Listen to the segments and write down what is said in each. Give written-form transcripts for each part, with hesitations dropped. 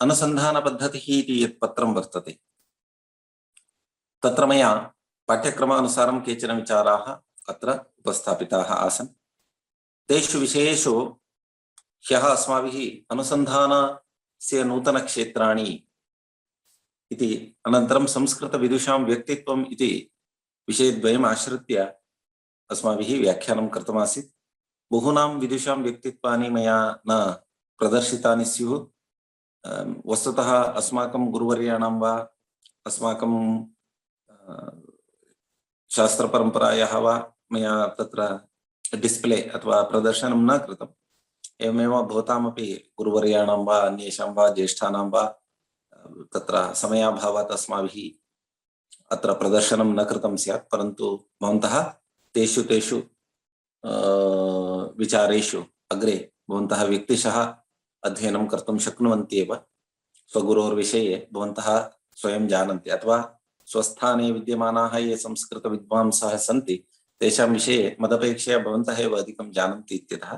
अनुसन्धानपद्धतिः इति यत् पत्रं वर्तते तत्र मया पाठ्यक्रमानुसारं केचन विचाराः अत्र उपस्थापिताः आसन्। तेषु विषयेषु ह्यः अस्माभिः अनुसन्धानस्य नूतनक्षेत्राणि इति अनन्तरं संस्कृतविदुषां व्यक्तित्वम् इति विषयद्वयम् आश्रित्य अस्माभिः व्याख्यानं कृतमासीत्। बहूनां विदुषां व्यक्तित्वानि मया न प्रदर्शितानि स्युः। वस्तुतः अस्माकं गुरुवर्याणां वा अस्माकं शास्त्रपरम्परायाः वा मया तत्र डिस्प्ले अथवा प्रदर्शनं न कृतम्। एवमेव भवतामपि गुरुवर्याणां वा अन्येषां वा ज्येष्ठानां वा तत्र समयाभावात् अस्माभिः अत्र प्रदर्शनं न कृतं स्यात्, परन्तु भवन्तः तेषु विचारेषु अग्रे भवन्तः व्यक्तिशः अध्ययनं कर्तुं शक्नुवन्ति एव। स्वगुरोर्विषये भवन्तः स्वयं जानन्ति अथवा स्वस्थाने विद्यमानाः ये संस्कृतविद्वांसः सन्ति तेषां विषये मदपेक्षया भवन्तः एव अधिकं जानन्ति इत्यतः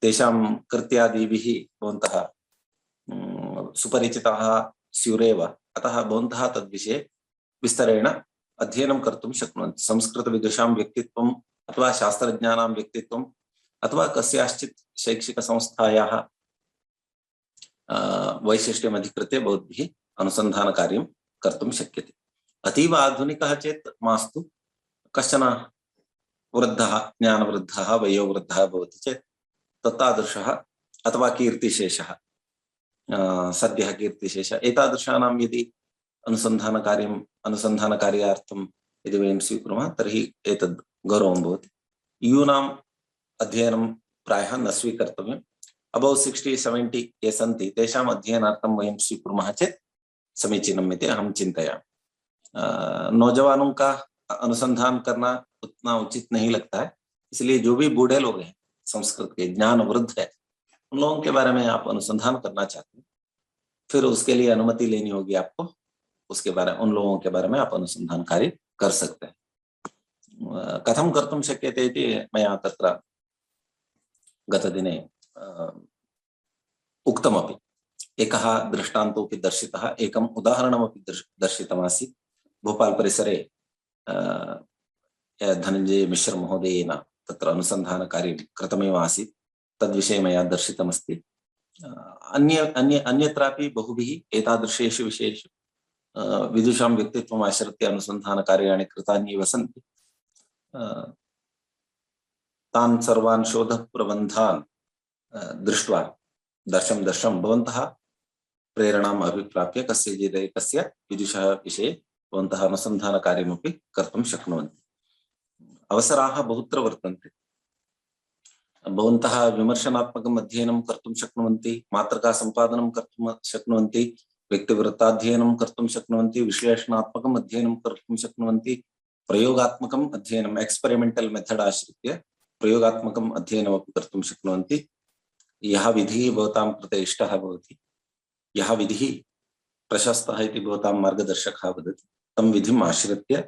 तेषां कृत्यादिभिः भवन्तः सुपरिचिताः स्युरेव। अतः भवन्तः तद्विषये विस्तरेण अध्ययनं कर्तुं शक्नुवन्ति। संस्कृतविदुषां व्यक्तित्वम् अथवा शास्त्रज्ञानां व्यक्तित्वम् अथवा कस्याश्चित् शैक्षिकसंस्थायाः वैशिष्ट्यम् अधिकृत्य भवद्भिः अनुसन्धानकार्यं कर्तुं शक्यते। अतीव आधुनिकः चेत् मास्तु, कश्चन वृद्धः ज्ञानवृद्धः वयोवृद्धः भवति चेत् तत्तादृशः अथवा कीर्तिशेषः सद्यः कीर्तिशेषः एतादृशानां यदि अनुसन्धानकार्यार्थं यदि वयं स्वीकुर्मः तर्हि एतद् गौरवं भवति। यूनाम् अध्ययनं प्रायः न स्वीकर्तव्यम्। अबौ 60-70 ये सन्ति तेषाम् अध्ययनार्थं वयं स्वीकुर्मः चेत् समीचीनम् इति अहं चिन्तयामि। नौजवानों का अनुसंधान करना उतना उचित नहीं लगता है, इसलिए जो भी बूढ़े लोग हैं संस्कृत के ज्ञान वृद्ध है उन लोगों के बारे में आप अनुसंधान करना चाहते हैं फिर उसके लिए अनुमति लेनी होगी आपको। उसके बारे उन लोगों के बारे में आप अनुसंधान कार्य कर सकते हैं। कथं कर्तुं शक्यते इति मया तत्र गतदिने उक्तमपि। एकः दृष्टान्तोऽपि दर्शितः, एकम् उदाहरणमपि दर्शितमासीत्। भोपाल परिसरे धनञ्जय मिश्र महोदयेन तत्र अनुसन्धानकार्यं कृतमेव आसीत्। तद्विषये मया दर्शितमस्ति। अन्यत्रापि बहुभिः एतादृशेषु विषयेषु विदुषां व्यक्तित्वम् आश्रित्य अनुसन्धानकार्याणि कृतान्येव सन्ति। तान् सर्वान् शोधप्रबन्धान् दृष्ट्वा दर्शं भवन्तः प्रेरणाम् अभिप्राप्य कस्यचिदेकस्य विदुषः विषये भवन्तः अनुसन्धानकार्यमपि कर्तुं शक्नुवन्ति। अवसराः बहुत्र वर्तन्ते। भवन्तः विमर्शनात्मकम् अध्ययनं कर्तुं शक्नुवन्ति, मातृकासम्पादनं कर्तुं शक्नुवन्ति, व्यक्तिवृत्ताध्ययनं कर्तुं शक्नुवन्ति, विश्लेषणात्मकम् अध्ययनं कर्तुं शक्नुवन्ति, प्रयोगात्मकम् अध्ययनम् एक्स्पेरिमेंटल मेथड आश्रित्य प्रयोगात्मकम् अध्ययनमपि कर्तुं शक्नुवन्ति। यः विधिः भवतां कृते इष्टः भवति, यः विधिः प्रशस्तः इति भवतां मार्गदर्शकः वदति, तं विधिम् आश्रित्य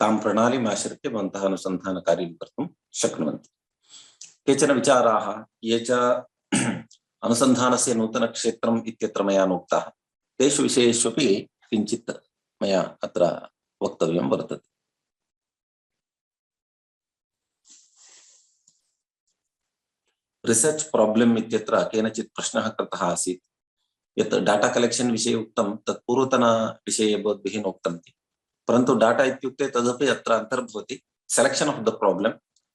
तां प्रणालीम् आश्रित्य भवन्तः अनुसन्धानकार्यं कर्तुं शक्नुवन्ति। केचन विचाराः ये च अनुसन्धानस्य नूतनक्षेत्रम् इत्यत्र मया नोक्ताः, तेषु विषयेष्वपि किञ्चित् मया अत्र वक्तव्यं वर्तते। रिसर्च प्रॉब्लम इत्यत्र केनचित् प्रश्नः कृतः आसीत् यत् डाटा कलेक्शन विषये उक्तं तत् पूर्वतन विषये भवद्भिः नोक्तमिति, परन्तु डाटा इत्युक्ते तदपि अत्र अन्तर्भवति। Selection of the problem,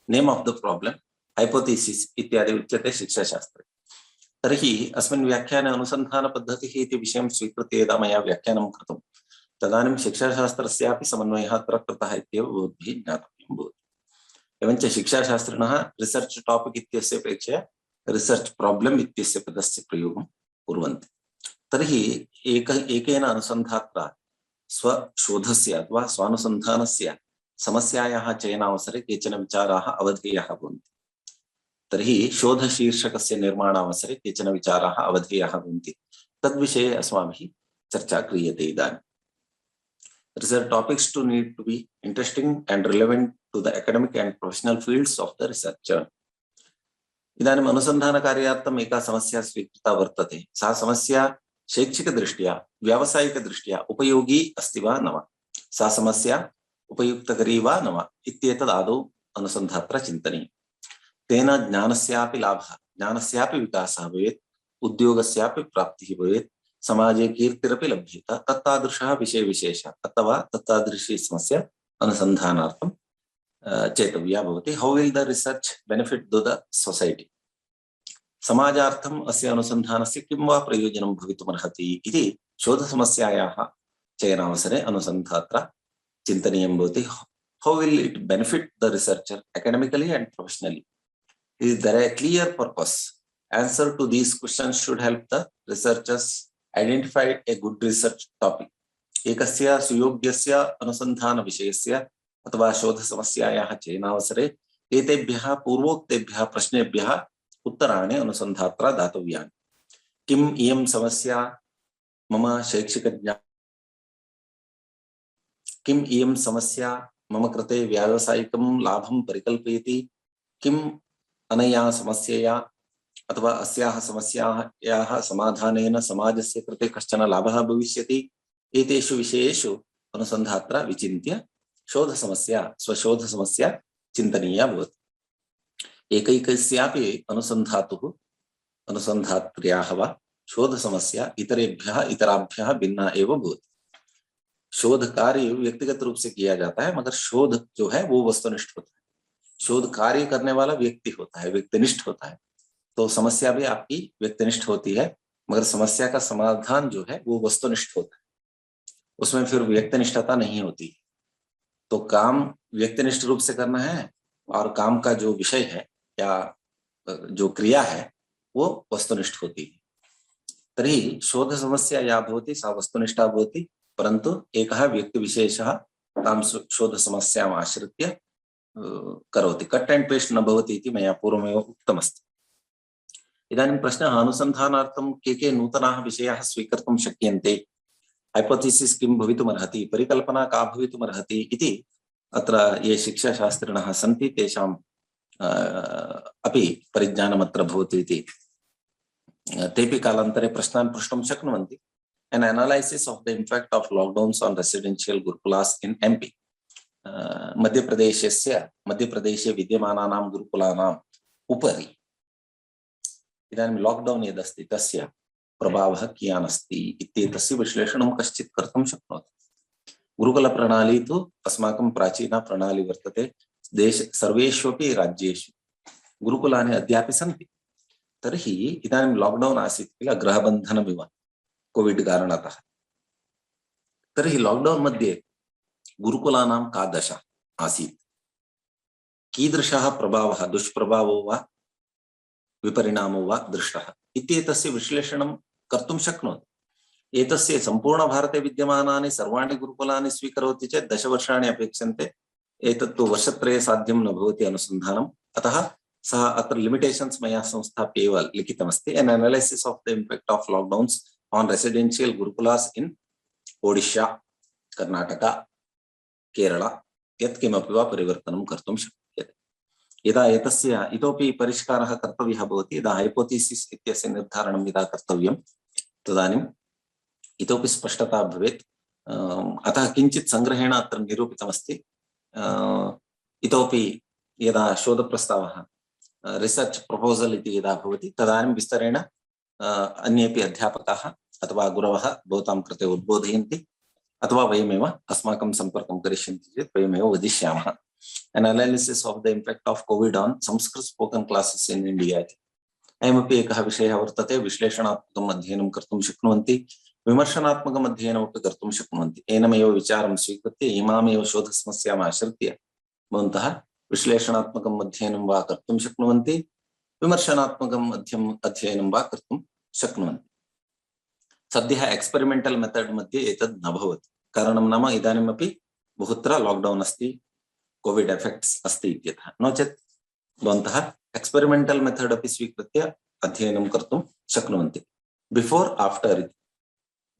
name of the problem, hypothesis इत्यादि उच्यते शिक्षाशास्त्रे। तर्हि अस्मिन् व्याख्याने अनुसन्धानपद्धतिः इति विषयं स्वीकृत्य यदा मया व्याख्यानं कृतं तदानीं शिक्षाशास्त्रस्यापि समन्वयः अत्र कृतः इत्येव भवद्भिः ज्ञातव्यं भवति। एवञ्च शिक्षाशास्त्रिणः रिसर्च टॉपिक इत्यस्य अपेक्षया रिसर्च प्रॉब्लम इत्यस्य पदस्य प्रयोगं कुर्वन्ति। तर्हि एकेन अनुसन्धात्रा स्वशोधस्य अथवा स्वानुसन्धानस्य समस्यायाः चयनावसरे केचन विचाराः अवधेयाः भवन्ति। तर्हि शोधशीर्षकस्य निर्माणावसरे केचन विचाराः अवधेयाः भवन्ति। तद्विषये अस्माभिः चर्चा क्रियते इदानीं। Research topics to need to be interesting and relevant to the academic and professional fields of the researcher. इदानीम् अनुसन्धानकार्यार्थम् एका समस्या स्वीकृता वर्तते। सा समस्या शैक्षिकदृष्ट्या व्यावसायिकदृष्ट्या उपयोगी अस्ति वा न वा, सा समस्या उपयुक्तकरी वा न वा इत्येतद् आदौ अनुसन्धात्रा चिन्तनीयम्। तेन ज्ञानस्यापि लाभः, ज्ञानस्यापि विकासः भवेत्, उद्योगस्यापि प्राप्तिः भवेत्, समाजे कीर्तिरपि लभ्येत। तत्तादृशः विषयविशेषः अथवा तत्तादृशी समस्या अनुसन्धानार्थं चेतव्या भवति। How will the research benefit to the society, समाजार्थम् अस्य अनुसन्धानस्य किं वा प्रयोजनं भवितुमर्हति इति शोधसमस्यायाः चयनावसरे अनुसन्धात्रा चिन्तनीयं भवति। How will it benefit the researcher academically and professionally, is there a clear purpose? Answer to these questions should help the researchers identify a good research topic. एकस्य सुयोग्यस्य अनुसन्धान विषयस्य अथवा शोधसमस्यायाः चयनावसरे एतेभ्यः पूर्वोक्तेभ्यः प्रश्नेभ्यः उत्तराणि अनुसन्धात्रा दातव्यानि। किम् इयं समस्या मम किम् इयं समस्या मम कृते व्यावसायिकं लाभं परिकल्पयति, किम् अनया समस्यया अथवा अस्याः समस्यायाः समाधानेन समाजस्य कृते कश्चन लाभः भविष्यति। एतेषु विषयेषु अनुसन्धात्रा विचिन्त्य शोधसमस्या स्वशोधसमस्या चिन्तनीया भवति। एकैकस्यापि अनुसन्धातुः अनुसन्धात्र्याः वा शोधसमस्या इतराभ्यः भिन्ना एव भवति। शोध कार्य व्यक्तिगत रूप से किया जाता है, मगर शोध जो है वो वस्तुनिष्ठ होता है। शोध कार्य करने वाला व्यक्ति होता है, व्यक्तिनिष्ठ होता है। तो समस्या भी आपकी व्यक्तिनिष्ठ होती है, मगर समस्या का समाधान जो है वो वस्तुनिष्ठ होता है, उसमें फिर व्यक्तिनिष्ठता नहीं होती। तो काम व्यक्तिनिष्ठ रूप से करना है और काम का जो विषय है या जो क्रिया है वो वस्तुनिष्ठ होती है। तर्हि शोध समस्या या भवति सा वस्तुनिष्ठा भवति, परन्तु एकः व्यक्तिविशेषः तां शोध समस्याम् आश्रित्य करोति, कट एंड पेस्ट न भवति इति मया पूर्वमेव उक्तमस्ति। इदानीं प्रश्नः, अनुसन्धानार्थं के नूतनाः विषयाः स्वीकर्तुं शक्यन्ते, हाइपोथेसिस किं भवितुमर्हति, परिकल्पना का भवितुमर्हति इति अत्र ये शिक्षाशास्त्रिणः सन्ति तेषां अपि परिज्ञानमत्र भवति इति तेपि कालान्तरे प्रश्नान् प्रष्टुं शक्नुवन्ति। An analysis of the impact of lockdowns on residential gurukulas in MP, मध्यप्रदेशे विद्यमानानां गुरुकुलानाम् उपरि इदानीं लॉकडाउन यदस्ति तस्य प्रभावः कियान् अस्ति इत्येतस्य विश्लेषणं कश्चित् कर्तुं शक्नोति। गुरुकुलप्रणाली तु अस्माकं प्राचीना प्रणाली वर्तते। सर्वेष्वपि राज्येषु गुरुकुलानि अद्यापि सन्ति। तर्हि इदानीं लॉकडाउन आसीत् किल, गृहबन्धनमिव कोविड कारणतः। तर्हि लॉकडाउन मध्ये गुरुकुलानां का दशा आसीत्, कीदृशः प्रभावः, दुष्प्रभावो वा विपरिणामो वा दृष्टः इत्येतस्य विश्लेषणं कर्तुं शक्नोति। एतस्य सम्पूर्णभारते विद्यमानानि सर्वाणि गुरुकुलानि स्वीकरोति चेत् 10 वर्षाणि अपेक्षन्ते। एतत्तु वर्षत्रये साध्यं न भवति अनुसन्धानम्। अतः सः अत्र लिमिटेशन्स् मया संस्थाप्य एव लिखितमस्ति। An analysis of the impact of lockdowns on residential gurukulas in Odisha, Karnataka, Kerala, यत्किमपि वा परिवर्तनं कर्तुं शक्यते। यदा एतस्य इतोपि परिष्कारः कर्तव्यः भवति, यदा हाइपोथेसिस् इत्यस्य निर्धारणं यदा कर्तव्यं तदानीम् इतोपि स्पष्टता भवेत्। अतः किञ्चित् संग्रहेण अत्र निरूपितमस्ति। इतोपि यदा शोधप्रस्तावः रिसर्च प्रपोजल इति यदा भवति तदानीं विस्तरेण अन्येपि अध्यापकाः अथवा गुरवः भवतां कृते उद्बोधयन्ति, अथवा वयमेव अस्माकं सम्पर्कं करिष्यन्ति चेत् वयमेव वदिष्यामः। An analysis of the impact of COVID on Sanskrit spoken classes in India इति अयमपि एकः विषयः वर्तते। विश्लेषणात्मकम् अध्ययनं कर्तुं शक्नुवन्ति, विमर्शनात्मकम् अध्ययनमपि कर्तुं शक्नुवन्ति। एनमेव विचारं स्वीकृत्य इमामेव शोधसमस्याम् आश्रित्य भवन्तः विश्लेषणात्मकम् अध्ययनं वा कर्तुं शक्नुवन्ति, विमर्शनात्मकम् अध्ययनं वा कर्तुं शक्नुवन्ति। सद्यः एक्सपेरिमेंटल मेथड मध्ये एतद् न भवति। कारणं नाम इदानीमपि बहुत्र लॉकडाउन अस्ति, कोविड एफेक्ट्स अस्ति इत्यतः। नो चेत् भवन्तः एक्सपेरिमेंटल मेथड अपि स्वीकृत्य अध्ययनं कर्तुं शक्नुवन्ति।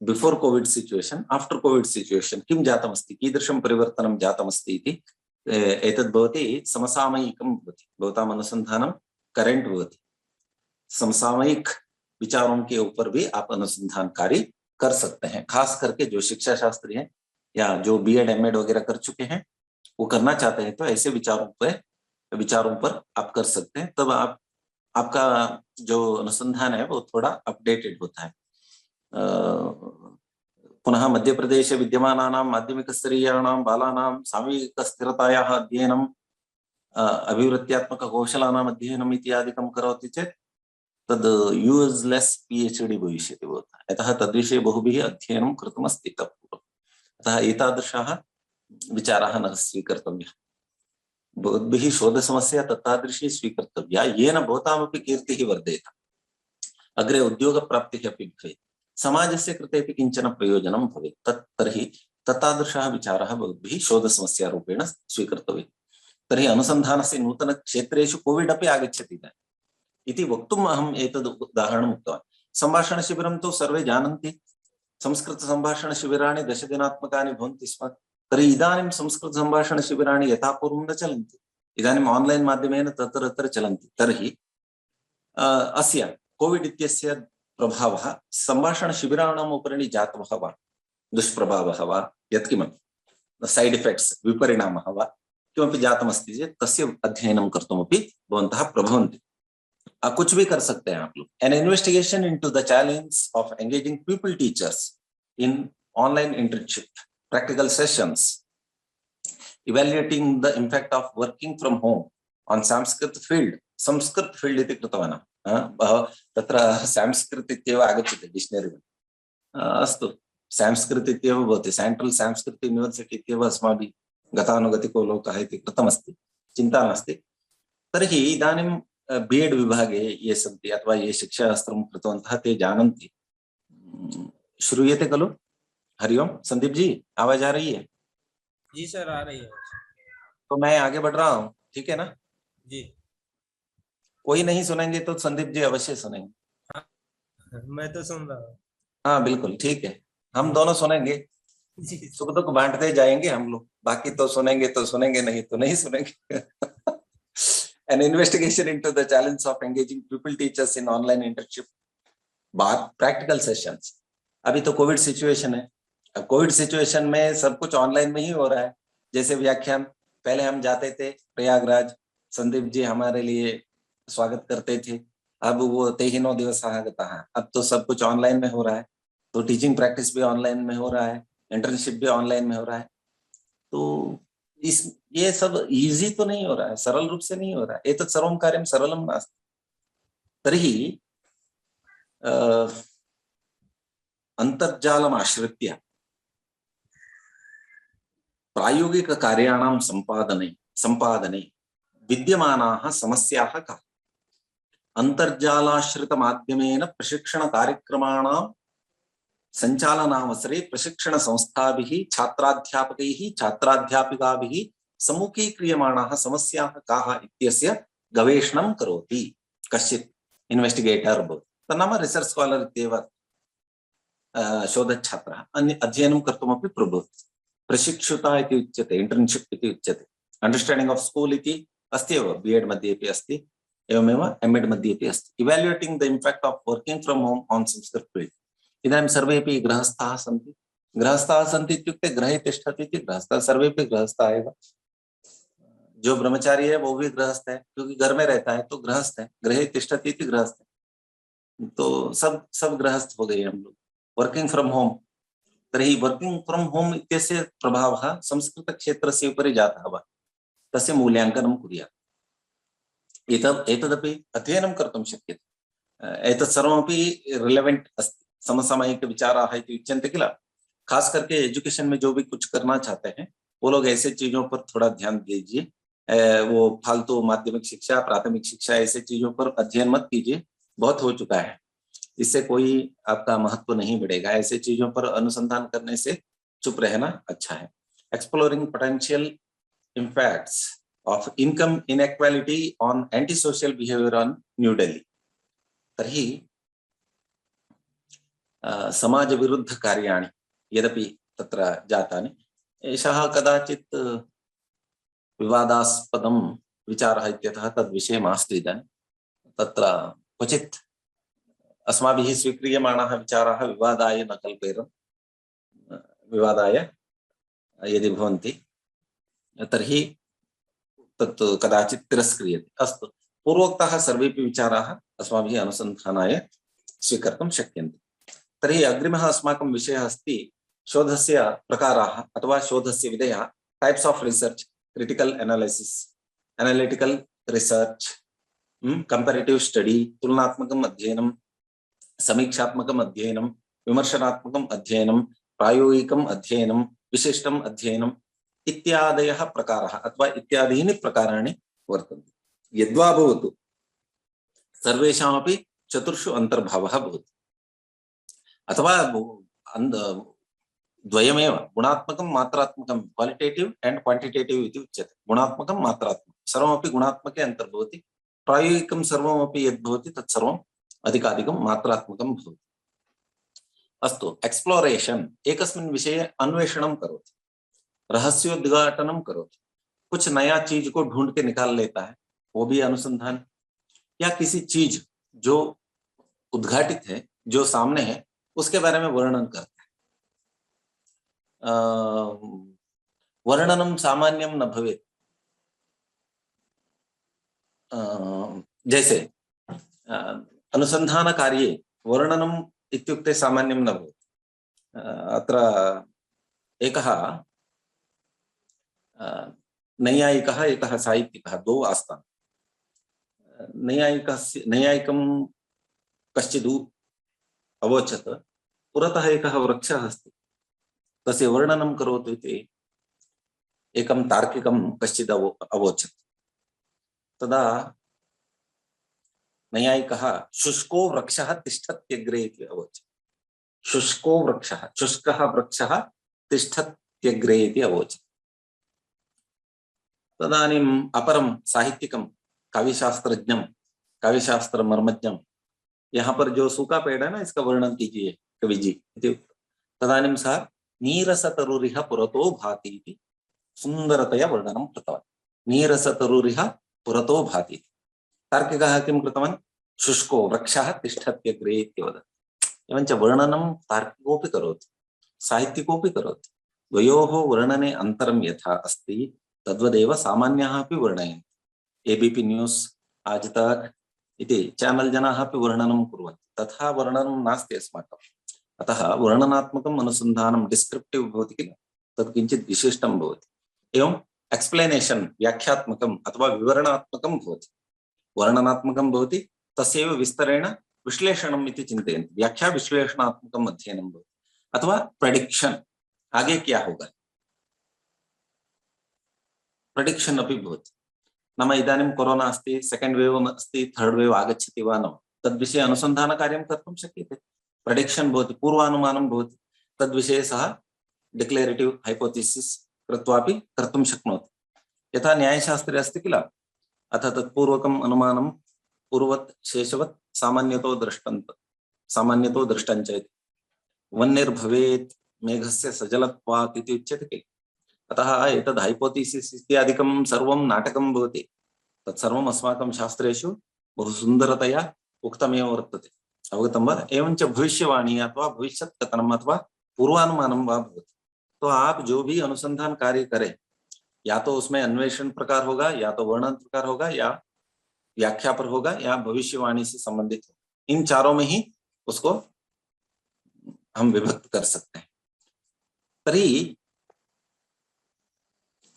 Before Covid situation, after Covid situation किं जातमस्ति, कीदृशं परिवर्तनं जातमस्ति इति एतद् भवति समसामयिकं भवति। भवताम् अनुसन्धानं करेंट भवति, समसामयिक विचारों के ऊपर भी आप अनुसंधान कार्य कर सकते हैं। खास करके जो शिक्षा शास्त्री हैं या जो बीएड एमएड वगैरह कर चुके हैं, वो करना चाहते हैं, तो ऐसे विचारों पर आप कर सकते हैं। तब आपका जो अनुसंधान है वो थोड़ा अपडेटेड होता है। पुनः मध्य प्रदेश विद्यमानानां माध्यमिक स्तरीयाणां बालानां सामूहिक स्थिरतायाः अध्ययनं अभिवृत्त्यात्मक कौशलानाम् अध्ययनम् इत्यादिकं करोति चेत् तद् यूज्लेस् PhD भविष्यति भवतः। यतः तद्विषये बहुभिः अध्ययनं कृतमस्ति इतः पूर्वम्। अतः एतादृशाः विचाराः न स्वीकर्तव्याः। भवद्भिः शोधसमस्या तत्तादृशी स्वीकर्तव्या येन भवतामपि कीर्तिः वर्धेत, अग्रे उद्योगप्राप्तिः अपि भवेत्, समाजस्य कृते अपि किञ्चन प्रयोजनं भवेत्। तर्हि तत्तादृशाः विचाराः भवद्भिः शोधसमस्यारूपेण स्वीकर्तव्याः। तर्हि अनुसन्धानस्य नूतनक्षेत्रेषु कोविड् अपि आगच्छति इदानीम् इति वक्तुम् अहम् एतद् उदाहरणम् उक्तवान्। सम्भाषणशिबिरं तु सर्वे जानन्ति, संस्कृतसम्भाषणशिबिराणि 10 दिनात्मकानि भवन्ति स्म। तर्हि इदानीं संस्कृतसम्भाषणशिबिराणि यथा पूर्वं न चलन्ति, इदानीम् आन्लैन् माध्यमेन तत्र तत्र चलन्ति। तर्हि अस्य कोविड् इत्यस्य प्रभावः सम्भाषणशिबिराणाम् उपरि जातः वा, दुष्प्रभावः वा, यत्किमपि सैड् इफेक्ट्स् विपरिणामः वा किमपि जातमस्ति चेत् तस्य अध्ययनं कर्तुमपि भवन्तः प्रभवन्ति। कुछ भी कर सकते हैं आप लोग। An investigation into the challenge of engaging people teachers in online internship practical sessions, evaluating the impact of working from home on Sanskrit field इति कृतवान्। तत्र संस्कृत इत्येव आगच्छति डिक्शनरी मध्ये। अस्तु, संस्कृत इत्येव भवति, सेंट्रल संस्कृत यूनिवर्सिटी इत्येव अस्माभिः गतानुगतिको लोकः इति कृतमस्ति, चिन्ता नास्ति। तर्हि इदानीं बीएड विभागे ये सन्ति अथवा ये शिक्षाशास्त्रं कृतवन्तः ते जानन्ति। श्रूयते खलु? हरि ओम संदीप जी, आवाज आ रही है? जी सर, आ रही है। तो मैं आगे बढ़ रहा हूँ, ठीक है ना जी? कोई नहीं सुनेंगे तो संदीप जी अवश्य सुनेंगे। हाँ, मैं तो सुन रहा हूँ। हाँ, बिल्कुल ठीक है, हम दोनों सुनेंगे, सुख दुख बांटते जाएंगे हम लोग। बाकी तो सुनेंगे तो सुनेंगे, नहीं तो नहीं सुनेंगे। An investigation into the challenge of engaging pupil teachers in online internship बात practical sessions। अभी तो कोविड सिचुएशन है, अब कोविड सिचुएशन में सब कुछ ऑनलाइन में ही हो रहा है। जैसे व्याख्यान पहले हम जाते थे प्रयागराज, संदीप जी हमारे लिए स्वागत करते थे, अब वो ते ही 9 दिवस है, अब तो सब कुछ ऑनलाइन में हो रहा है। तो टीचिंग प्रैक्टिस भी ऑनलाइन में हो रहा है, इंटर्नशिप भी ऑनलाइन में हो रहा है। तो ये सब इजी तो नहीं हो रहा है, सरल रूप से नहीं हो रहा है। एतत् सर्वं कार्यं सरलं नास्ति। तर्हि अन्तर्जालम् आश्रित्य प्रायोगिक कार्याणां सम्पादने विद्यमानाः समस्याः काः? अन्तर्जालाश्रित माध्यमेन प्रशिक्षण कार्यक्रमाणां संचालनावसरे प्रशिक्षण संस्थाभिः छात्राध्यापकैः छात्राध्यापिकाभिः सम्मुखीक्रियमाणाः समस्याः काः इत्यस्य गवेषणं करोति कश्चित् इन्वेस्टिगेटर भवति। तन्नाम रिसर्च स्कॉलर इत्येव शोधच्छात्रः अध्ययनं कर्तुमपि प्रभवति। प्रशिक्षुता इति उच्यते, इंटर्नशिप इति उच्यते। अंडरस्टैंडिंग ऑफ स्कूल इति अस्ति एव, बीएड मध्ये अपि अस्ति, एवमेव एमएड मध्ये अपि अस्ति। Evaluating the impact of working from home on Sanskrit field. इदानीं सर्वेपि गृहस्थाः सन्ति। गृहस्थाः सन्ति इत्युक्ते गृहे तिष्ठति इति गृहस्थाः, सर्वेपि गृहस्थाः एव। जो ब्रह्मचारी है वो भी गृहस्थ है, क्योंकि घर में रहता है तो गृहस्थ है, गृहे तिष्ठति इति गृहस्थ है। तो सब गृहस्थ हो गए हम लोग। वर्किंग फ्रॉम होम, तर्हि वर्किंग फ्रॉम होम इत्यस्य प्रभावः संस्कृतक्षेत्रस्य उपरि जातः वा, तस्य मूल्यांकनं कुर्यात्। एतदपि अध्ययनं कर्तुं शक्यते। एतत् सर्वमपि रिलेवेंट अस्ति, समसामयिक विचाराः इति उच्यन्ते किल। खास करके एजुकेशन में जो भी कुछ करना चाहते हैं वो लोग ऐसे चीजों पर थोड़ा ध्यान दीजिए। वो फालतू माध्यमिक शिक्षा, प्राथमिक शिक्षा, ऐसे चीजों पर अध्ययन मत कीजिए, बहुत हो चुका है। इससे कोई आपका महत्व नहीं बढ़ेगा। ऐसे चीजों पर अनुसंधान करने से चुप रहना अच्छा है। Exploring potential impacts of income inequality on anti social behaviour on new Delhi. तर्हि समाज विरुद्ध कार्याणि यदपि तत्र जातानि, एषः कदाचित् विवादास्पदं विचारः इत्यतः तद्विषये मास्तु इदानीं। तत्र क्वचित् अस्माभिः स्वीक्रियमाणाः विचाराः विवादाय न कल्पेरन्, विवादाय यदि भवन्ति तर्हि तत् कदाचित् तिरस्क्रियते। अस्तु, पूर्वोक्ताः सर्वेपि विचाराः अस्माभिः अनुसन्धानाय स्वीकर्तुं शक्यन्ते। तर्हि अग्रिमः अस्माकं विषयः अस्ति शोधस्य प्रकाराः अथवा शोधस्य विधयः, types of research, critical analysis, analytical research, comparative study, तुलनात्मकम् अध्ययनं, समीक्षात्मकम् अध्ययनं, विमर्शनात्मकम् अध्ययनं, प्रायोगिकम् अध्ययनं, विशिष्टम् अध्ययनम् इत्यादयः प्रकाराः अथवा इत्यादीनि प्रकाराणि वर्तन्ते। यद्वा भवतु सर्वेषामपि चतुर्षु अंतर्भावः भवति अथवा द्वयमेव, गुणात्मकं मात्रात्मकं, क्वालिटेटिव एंड क्वांटिटेटिव इति उच्यते। गुणात्मकं मात्रात्मकं सर्वमपि गुणात्मके अंतर्भवति, प्रायोगिकं सर्वमपि यद्भवति तत्सर्वम् अधिकाधिकं मात्रात्मकं भवति। अस्तु, एक्सप्लोरेशन, एकस्मिन् विषये अन्वेषणं करोति, रहस्योद्घाटनं करोति, कुछ नया चीज को ढूंढ के निकाल लेता है, वो भी अनुसंधान। या किसी चीज जो उद्घाटित है, जो सामने है, उसके बारे में वर्णन करता है। वर्णनम सामान्यम न भवेत्, जैसे अनुसंधान कार्ये वर्णनम इत्युक्ते सामान्यम न भवेत्। अत्र एकः नैयायिकः एकः साहित्यिकः, द्वौ आस्ताम्। नैयायिकं कश्चित् अवोचत्, पुरतः एकः वृक्षः अस्ति, तस्य वर्णनं करोतु इति एकं तार्किकं कश्चित् अवोचत्। तदा नैयायिकः शुष्को वृक्षः तिष्ठत्यग्रे इति अवोचत्। शुष्को वृक्षः, शुष्कः वृक्षः तिष्ठत्यग्रे इति अवोचत्। तदानीम् अपरं साहित्यिकं, काव्यशास्त्रज्ञं, काव्यशास्त्र मर्मज्ञं, यहाँ पर जो सूखा पेड़ है ना, इसका वर्णन कीजिए कवि जी। तदानीं सः नीरसतरुरिह पुरतो भाति इति सुन्दरतया वर्णनं कृतवान्। नीरसतरुरिह पुरतो भाति। तार्किकः किं कृतवान्? शुष्को वृक्षः तिष्ठत्यग्रे इति वदति। एवञ्च वर्णनं तार्किकोऽपि करोति, साहित्यिकोऽपि करोति। द्वयोः वर्णने अन्तरं यथा अस्ति तद्वदेव सामान्याः अपि वर्णयन्ति। एबीपी न्यूज़, आज तक इति चैनल जनाः अपि वर्णनं कुर्वन्ति, तथा वर्णनं नास्ति अस्माकम्। अतः वर्णनात्मकम् अनुसन्धानं डिस्क्रिप्टिव् भवति किल, तत् किञ्चित् विशिष्टं भवति। एवं एक्सप्लेनेशन, व्याख्यात्मकम् अथवा विवरणात्मकं भवति। वर्णनात्मकं भवति, तस्यैव विस्तरेण विश्लेषणम् इति चिन्तयन्ति। व्याख्या विश्लेषणात्मकम् अध्ययनं भवति। अथवा प्रेडिक्शन, आगे क्या होगा, प्रेडिक्शन अपि भवति। नाम इदानीं कोरोना अस्ति, सेकेंड वेव अस्ति, थर्ड वेव आगच्छति वा न, तद्विषये अनुसन्धानकार्यं कर्तुं शक्यते। प्रेडिक्शन भवति, पूर्वानुमानं भवति, तद्विषये सः डिक्लेरेटिव हाइपोथेसिस कृत्वापि कर्तुं शक्नोति। यथा न्यायशास्त्रे अस्ति किल, अथ तत्पूर्वकम् अनुमानं पूर्ववत् शेषवत् सामान्यतो दृष्टन्त, सामान्यतो दृष्टञ्च इति। वह्निर्भवेत् मेघस्य सजलत्वात् इति उच्यते किल। अतः एतद् हाइपोथेसिस इत्यादिकं सर्वं नाटकं भवति। तत्सर्वम् अस्माकं शास्त्रेषु बहु सुन्दरतया उक्तमेव वर्तते। अवगतं वा? एवञ्च भविष्यवाणी अथवा भविष्यत् कथनम् अथवा पूर्वानुमानं वा भवति। तो आप जो भी अनुसंधान कार्य करें, या तो उसमें अन्वेषण प्रकार होगा, या तो वर्णन प्रकार होगा, या व्याख्या पर होगा, या भविष्यवाणी से संबंधित हो। इन चारों में ही उसको हम विभक्त कर सकते हैं। तर्हि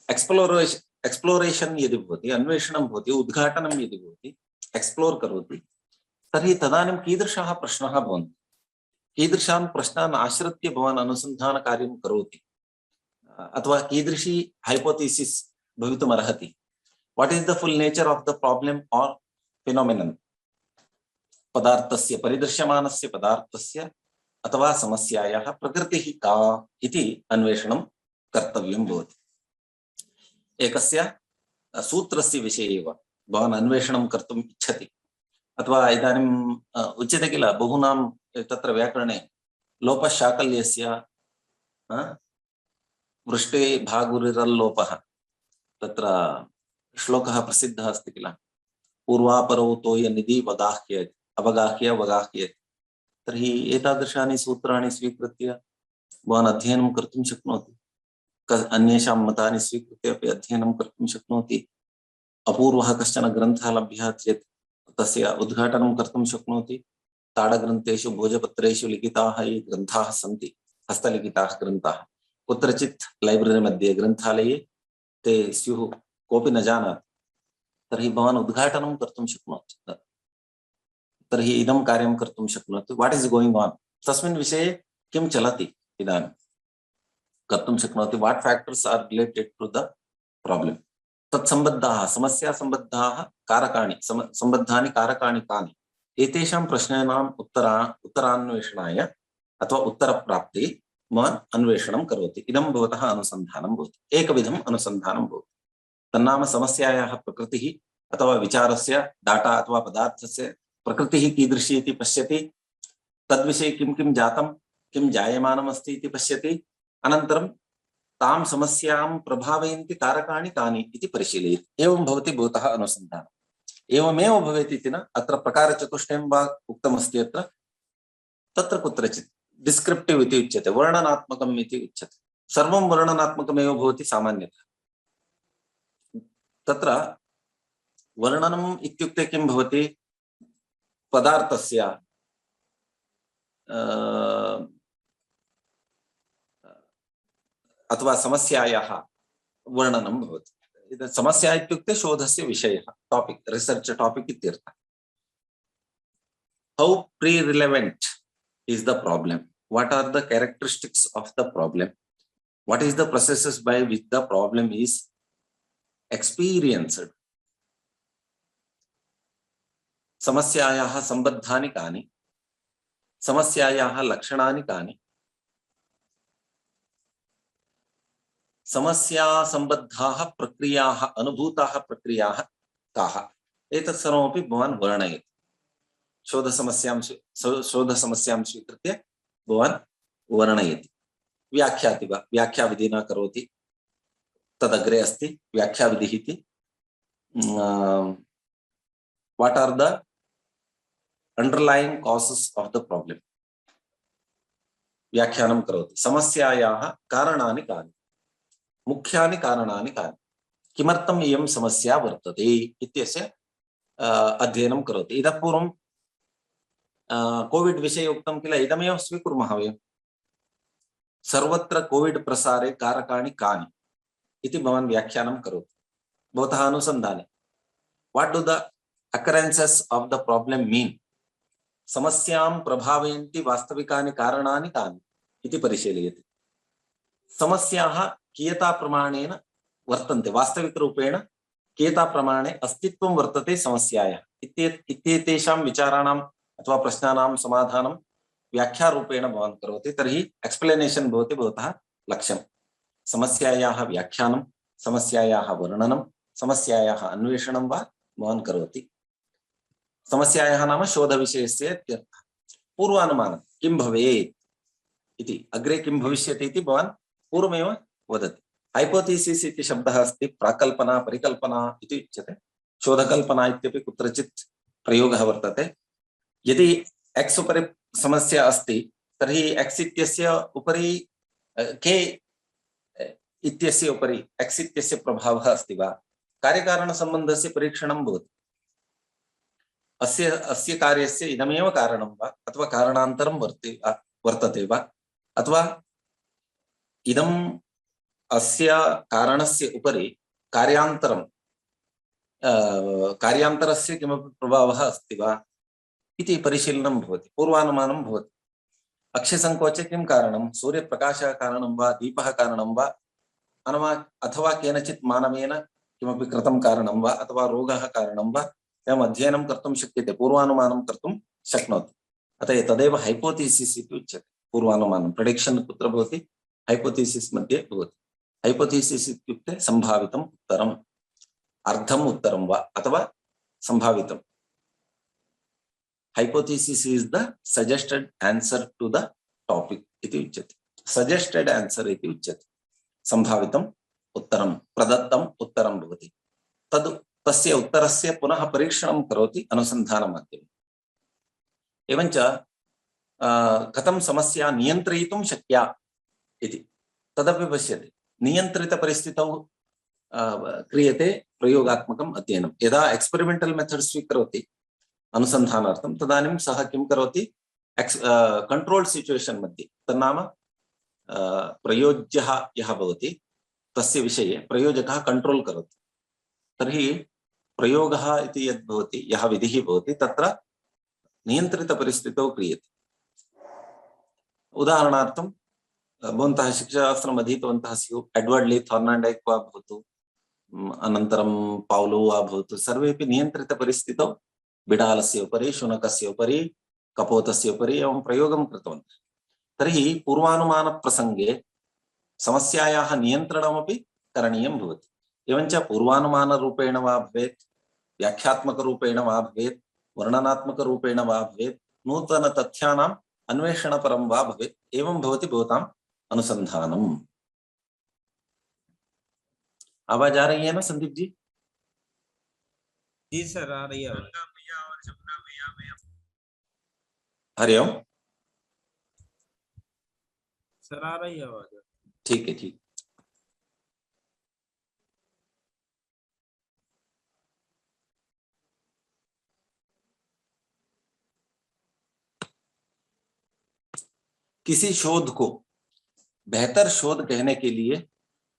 एक्सप्लोरेशन यदि भवति, अन्वेषणं भवति, उद्घाटनं यदि भवति, एक्सप्लोर करोति, तर्हि तदानीं कीदृशाः प्रश्नाः भवन्ति, कीदृशान् प्रश्नान् आश्रित्य भवान् अनुसन्धानकार्यं करोति, अथवा कीदृशी हाइपोथेसिस भवितुमर्हति, what is the full nature of the problem और फिनोमेनन, पदार्थस्य, परिदृश्यमानस्य पदार्थस्य अथवा समस्यायाः प्रकृतिः का इति अन्वेषणं कर्तव्यं भवति। एकस्य सूत्रस्य विषये एव भवान् अन्वेषणं कर्तुम् इच्छति, अथवा इदानीम् उच्यते किल, बहुनां तत्र व्याकरणे लोपशाकल्यस्य वृष्टे भागुरिरल्लोपः, तत्र श्लोकः प्रसिद्धः अस्ति किल, पूर्वापरौ तोयनिधि वगाह्य अवगाह्य वगाह्य, तर्हि एतादृशानि सूत्राणि स्वीकृत्य भवान् अध्ययनं कर्तुं शक्नोति। अन्येषां मतानि स्वीकृत्य अपि अध्ययनं कर्तुं शक्नोति। अपूर्वः कश्चन ग्रन्थः लभ्यः चेत् तस्य उद्घाटनं कर्तुं शक्नोति। ताडग्रन्थेषु भोजपत्रेषु लिखिताः ये ग्रन्थाः सन्ति, हस्तलिखिताः ग्रन्थाः, कुत्रचित् लैब्ररी मध्ये ग्रन्थालये ते स्युः, कोऽपि न जानाति, तर्हि भवान् उद्घाटनं कर्तुं शक्नोति। तर्हि इदं कार्यं कर्तुं शक्नोति। वाट् इस् गोयिङ्ग् आन्, तस्मिन् विषये किं चलति इदानीं कर्तुं शक्नोति। What factors are related to the problem, तत्सम्बद्धाः समस्यासम्बद्धाः कारकाणि, सम्बद्धानि कारकाणि कानि, एतेषां प्रश्नानाम् उत्तरान्वेषणाय अथवा उत्तरप्राप्ति भवान् अन्वेषणं करोति। इदं भवतः अनुसन्धानं भवति, एकविधम् अनुसन्धानं भवति। तन्नाम समस्यायाः प्रकृतिः अथवा विचारस्य डाटा अथवा पदार्थस्य प्रकृतिः कीदृशी इति पश्यति, तद्विषये किं किं जातं, किं जायमानम् अस्ति इति पश्यति, अनन्तरं तां समस्यां प्रभावयन्ति कारकाणि कानि इति परिशीलयति। एवं भवति भवतः अनुसन्धानम्। एवमेव भवेत् इति न, अत्र प्रकारचतुष्टयं वा उक्तमस्ति अत्र, तत्र कुत्रचित् डिस्क्रिप्टिव् इति उच्यते, वर्णनात्मकम् इति उच्यते। सर्वं वर्णनात्मकमेव भवति सामान्यतः। तत्र वर्णनम् इत्युक्ते किं भवति, पदार्थस्य अथवा समस्यायाः वर्णनं भवति। समस्या इत्युक्ते शोधस्य विषयः, टॉपिक, रिसर्च टॉपिक इत्यर्थः। How pre-relevant is the problem, what are the characteristics of the problem, what is the processes by which the problem is experienced, समस्यायाः सम्बद्धानि कानि, समस्यायाः लक्षणानि कानि, समस्या संबद्धाः प्रक्रियाः, अनुभूताः प्रक्रियाः काः, एतत् सर्वमपि भवान् वर्णयति। शोधसमस्यां स्वीकृत्य भवान् वर्णयति। व्याख्याति वा, व्याख्याविधिना करोति, तदग्रे अस्ति व्याख्याविधिः इति। what are the underlying causes of the problem, व्याख्यानं करोति। समस्यायाः कारणानि कानि, मुख्यानि कारणानि कानि, किमर्थम् इयं समस्या वर्तते इत्यस्य अध्ययनं करोति। इतः पूर्वं कोविड विषये उक्तं किल, इदमेव स्वीकुर्मः वयं। सर्वत्र कोविड प्रसारे कारकाणि कानि इति भवान् व्याख्यानं करोति भवतः अनुसन्धाने। What do the occurrences of the problem mean, समस्यां प्रभावयन्ति वास्तविकानि कारणानि कानि इति परिशीलयति। समस्याः कियता प्रमाणेन वर्तन्ते, वास्तविकरूपेण कियता प्रमाणे अस्तित्वं वर्तते समस्यायाः इत्येतेषां विचाराणाम् अथवा प्रश्नानां समाधानं व्याख्यारूपेण भवान् करोति। तर्हि एक्सप्लेनेशन् भवति भवतः लक्ष्यं। समस्यायाः व्याख्यानं, समस्यायाः वर्णनं, समस्यायाः अन्वेषणं वा भवान् करोति। समस्यायाः नाम शोधविषयस्य इत्यर्थः। पूर्वानुमानं किं भवेत् इति, अग्रे किं भविष्यति इति भवान् पूर्वमेव वदति। हाइपोथेसिस् इति शब्दः अस्ति, प्राकल्पना, परिकल्पना इति उच्यते। शोधकल्पना इत्यपि कुत्रचित् प्रयोगः वर्तते। यदि एक्स उपरि समस्या अस्ति तर्हि एक्स इत्यस्य उपरि के इत्यस्य उपरि एक्स इत्यस्य प्रभावः अस्ति वा, कार्यकारणसम्बन्धस्य परीक्षणं भवति। अस्य कार्यस्य इदमेव कारणं वा अथवा कारणान्तरं वर्तते वा, अथवा इदम् अस्य कारणस्य उपरि कार्यान्तरस्य किमपि प्रभावः अस्ति वा इति परिशीलनं भवति, पूर्वानुमानं भवति। अक्षसङ्कोचे किं कारणं, सूर्यप्रकाशः कारणं वा, दीपः कारणं वा, अथवा केनचित् मानवेन किमपि कृतं कारणं वा, अथवा रोगः कारणं वा, एवम् अध्ययनं कर्तुं शक्यते, पूर्वानुमानं कर्तुं शक्नोति। अतः तदेव हाइपोथेसिस् इति उच्यते। पूर्वानुमानं, प्रेडिक्शन् कुत्र भवति, हाइपोथेसिस् मध्ये भवति। हाइपोथेसिस् इत्युक्ते सम्भावितम् उत्तरम्, अर्धम् उत्तरं वा अथवा सम्भावितम्। Hypothesis is the suggested answer to the topic इति उच्यते। सजेस्टेड आंसर इति उच्यते। सम्भावितम् उत्तरं, प्रदत्तम् उत्तरं भवति। तस्य उत्तरस्य पुनः परीक्षणं करोति अनुसन्धानमाध्यमेन। एवञ्च कथं समस्या नियन्त्रयितुं शक्या इति तदपि पश्यति। नियन्त्रितपरिस्थितौ क्रियते प्रयोगात्मकम् अध्ययनं। यदा एक्स्पेरिमेंटल मेथड स्वीकरोति अनुसन्धानार्थं तदानीं सः किं करोति, कंट्रोल्ड सिचुएशन मध्ये, तन्नाम प्रयोज्यः यः भवति तस्य विषये प्रयोजकः कंट्रोल करोति। तर्हि प्रयोगः इति यद् भवति, यः विधिः भवति, तत्र नियन्त्रितपरिस्थितौ क्रियते। उदाहरणार्थं भवन्तः शिक्षाशास्त्रम् अधीतवन्तः स्युः, एडवर्ड ली थॉर्नांडाइक वा भवतु, अनन्तरं पाउलो वा भवतु, सर्वेपि नियन्त्रितपरिस्थितौ बिडालस्य उपरि, शुनकस्य उपरि, कपोतस्य उपरि एवं प्रयोगं कृतवन्तः। तर्हि पूर्वानुमानप्रसङ्गे समस्यायाः नियन्त्रणमपि करणीयं भवति। एवञ्च पूर्वानुमानरूपेण वा भवेत्, व्याख्यात्मकरूपेण वा भवेत्, वर्णनात्मकरूपेण वा भवेत्, नूतनतथ्यानाम् अन्वेषणपरं वा भवेत्, एवं भवति भवताम् अनुसंधानम्। आवाज आ रही है ना संदीप जी? जी सर आ रही है आवाज। हरिओम सर आ रही है आवाज। ठीक है, ठीक। किसी शोध को बेहतर शोध कहने के लिए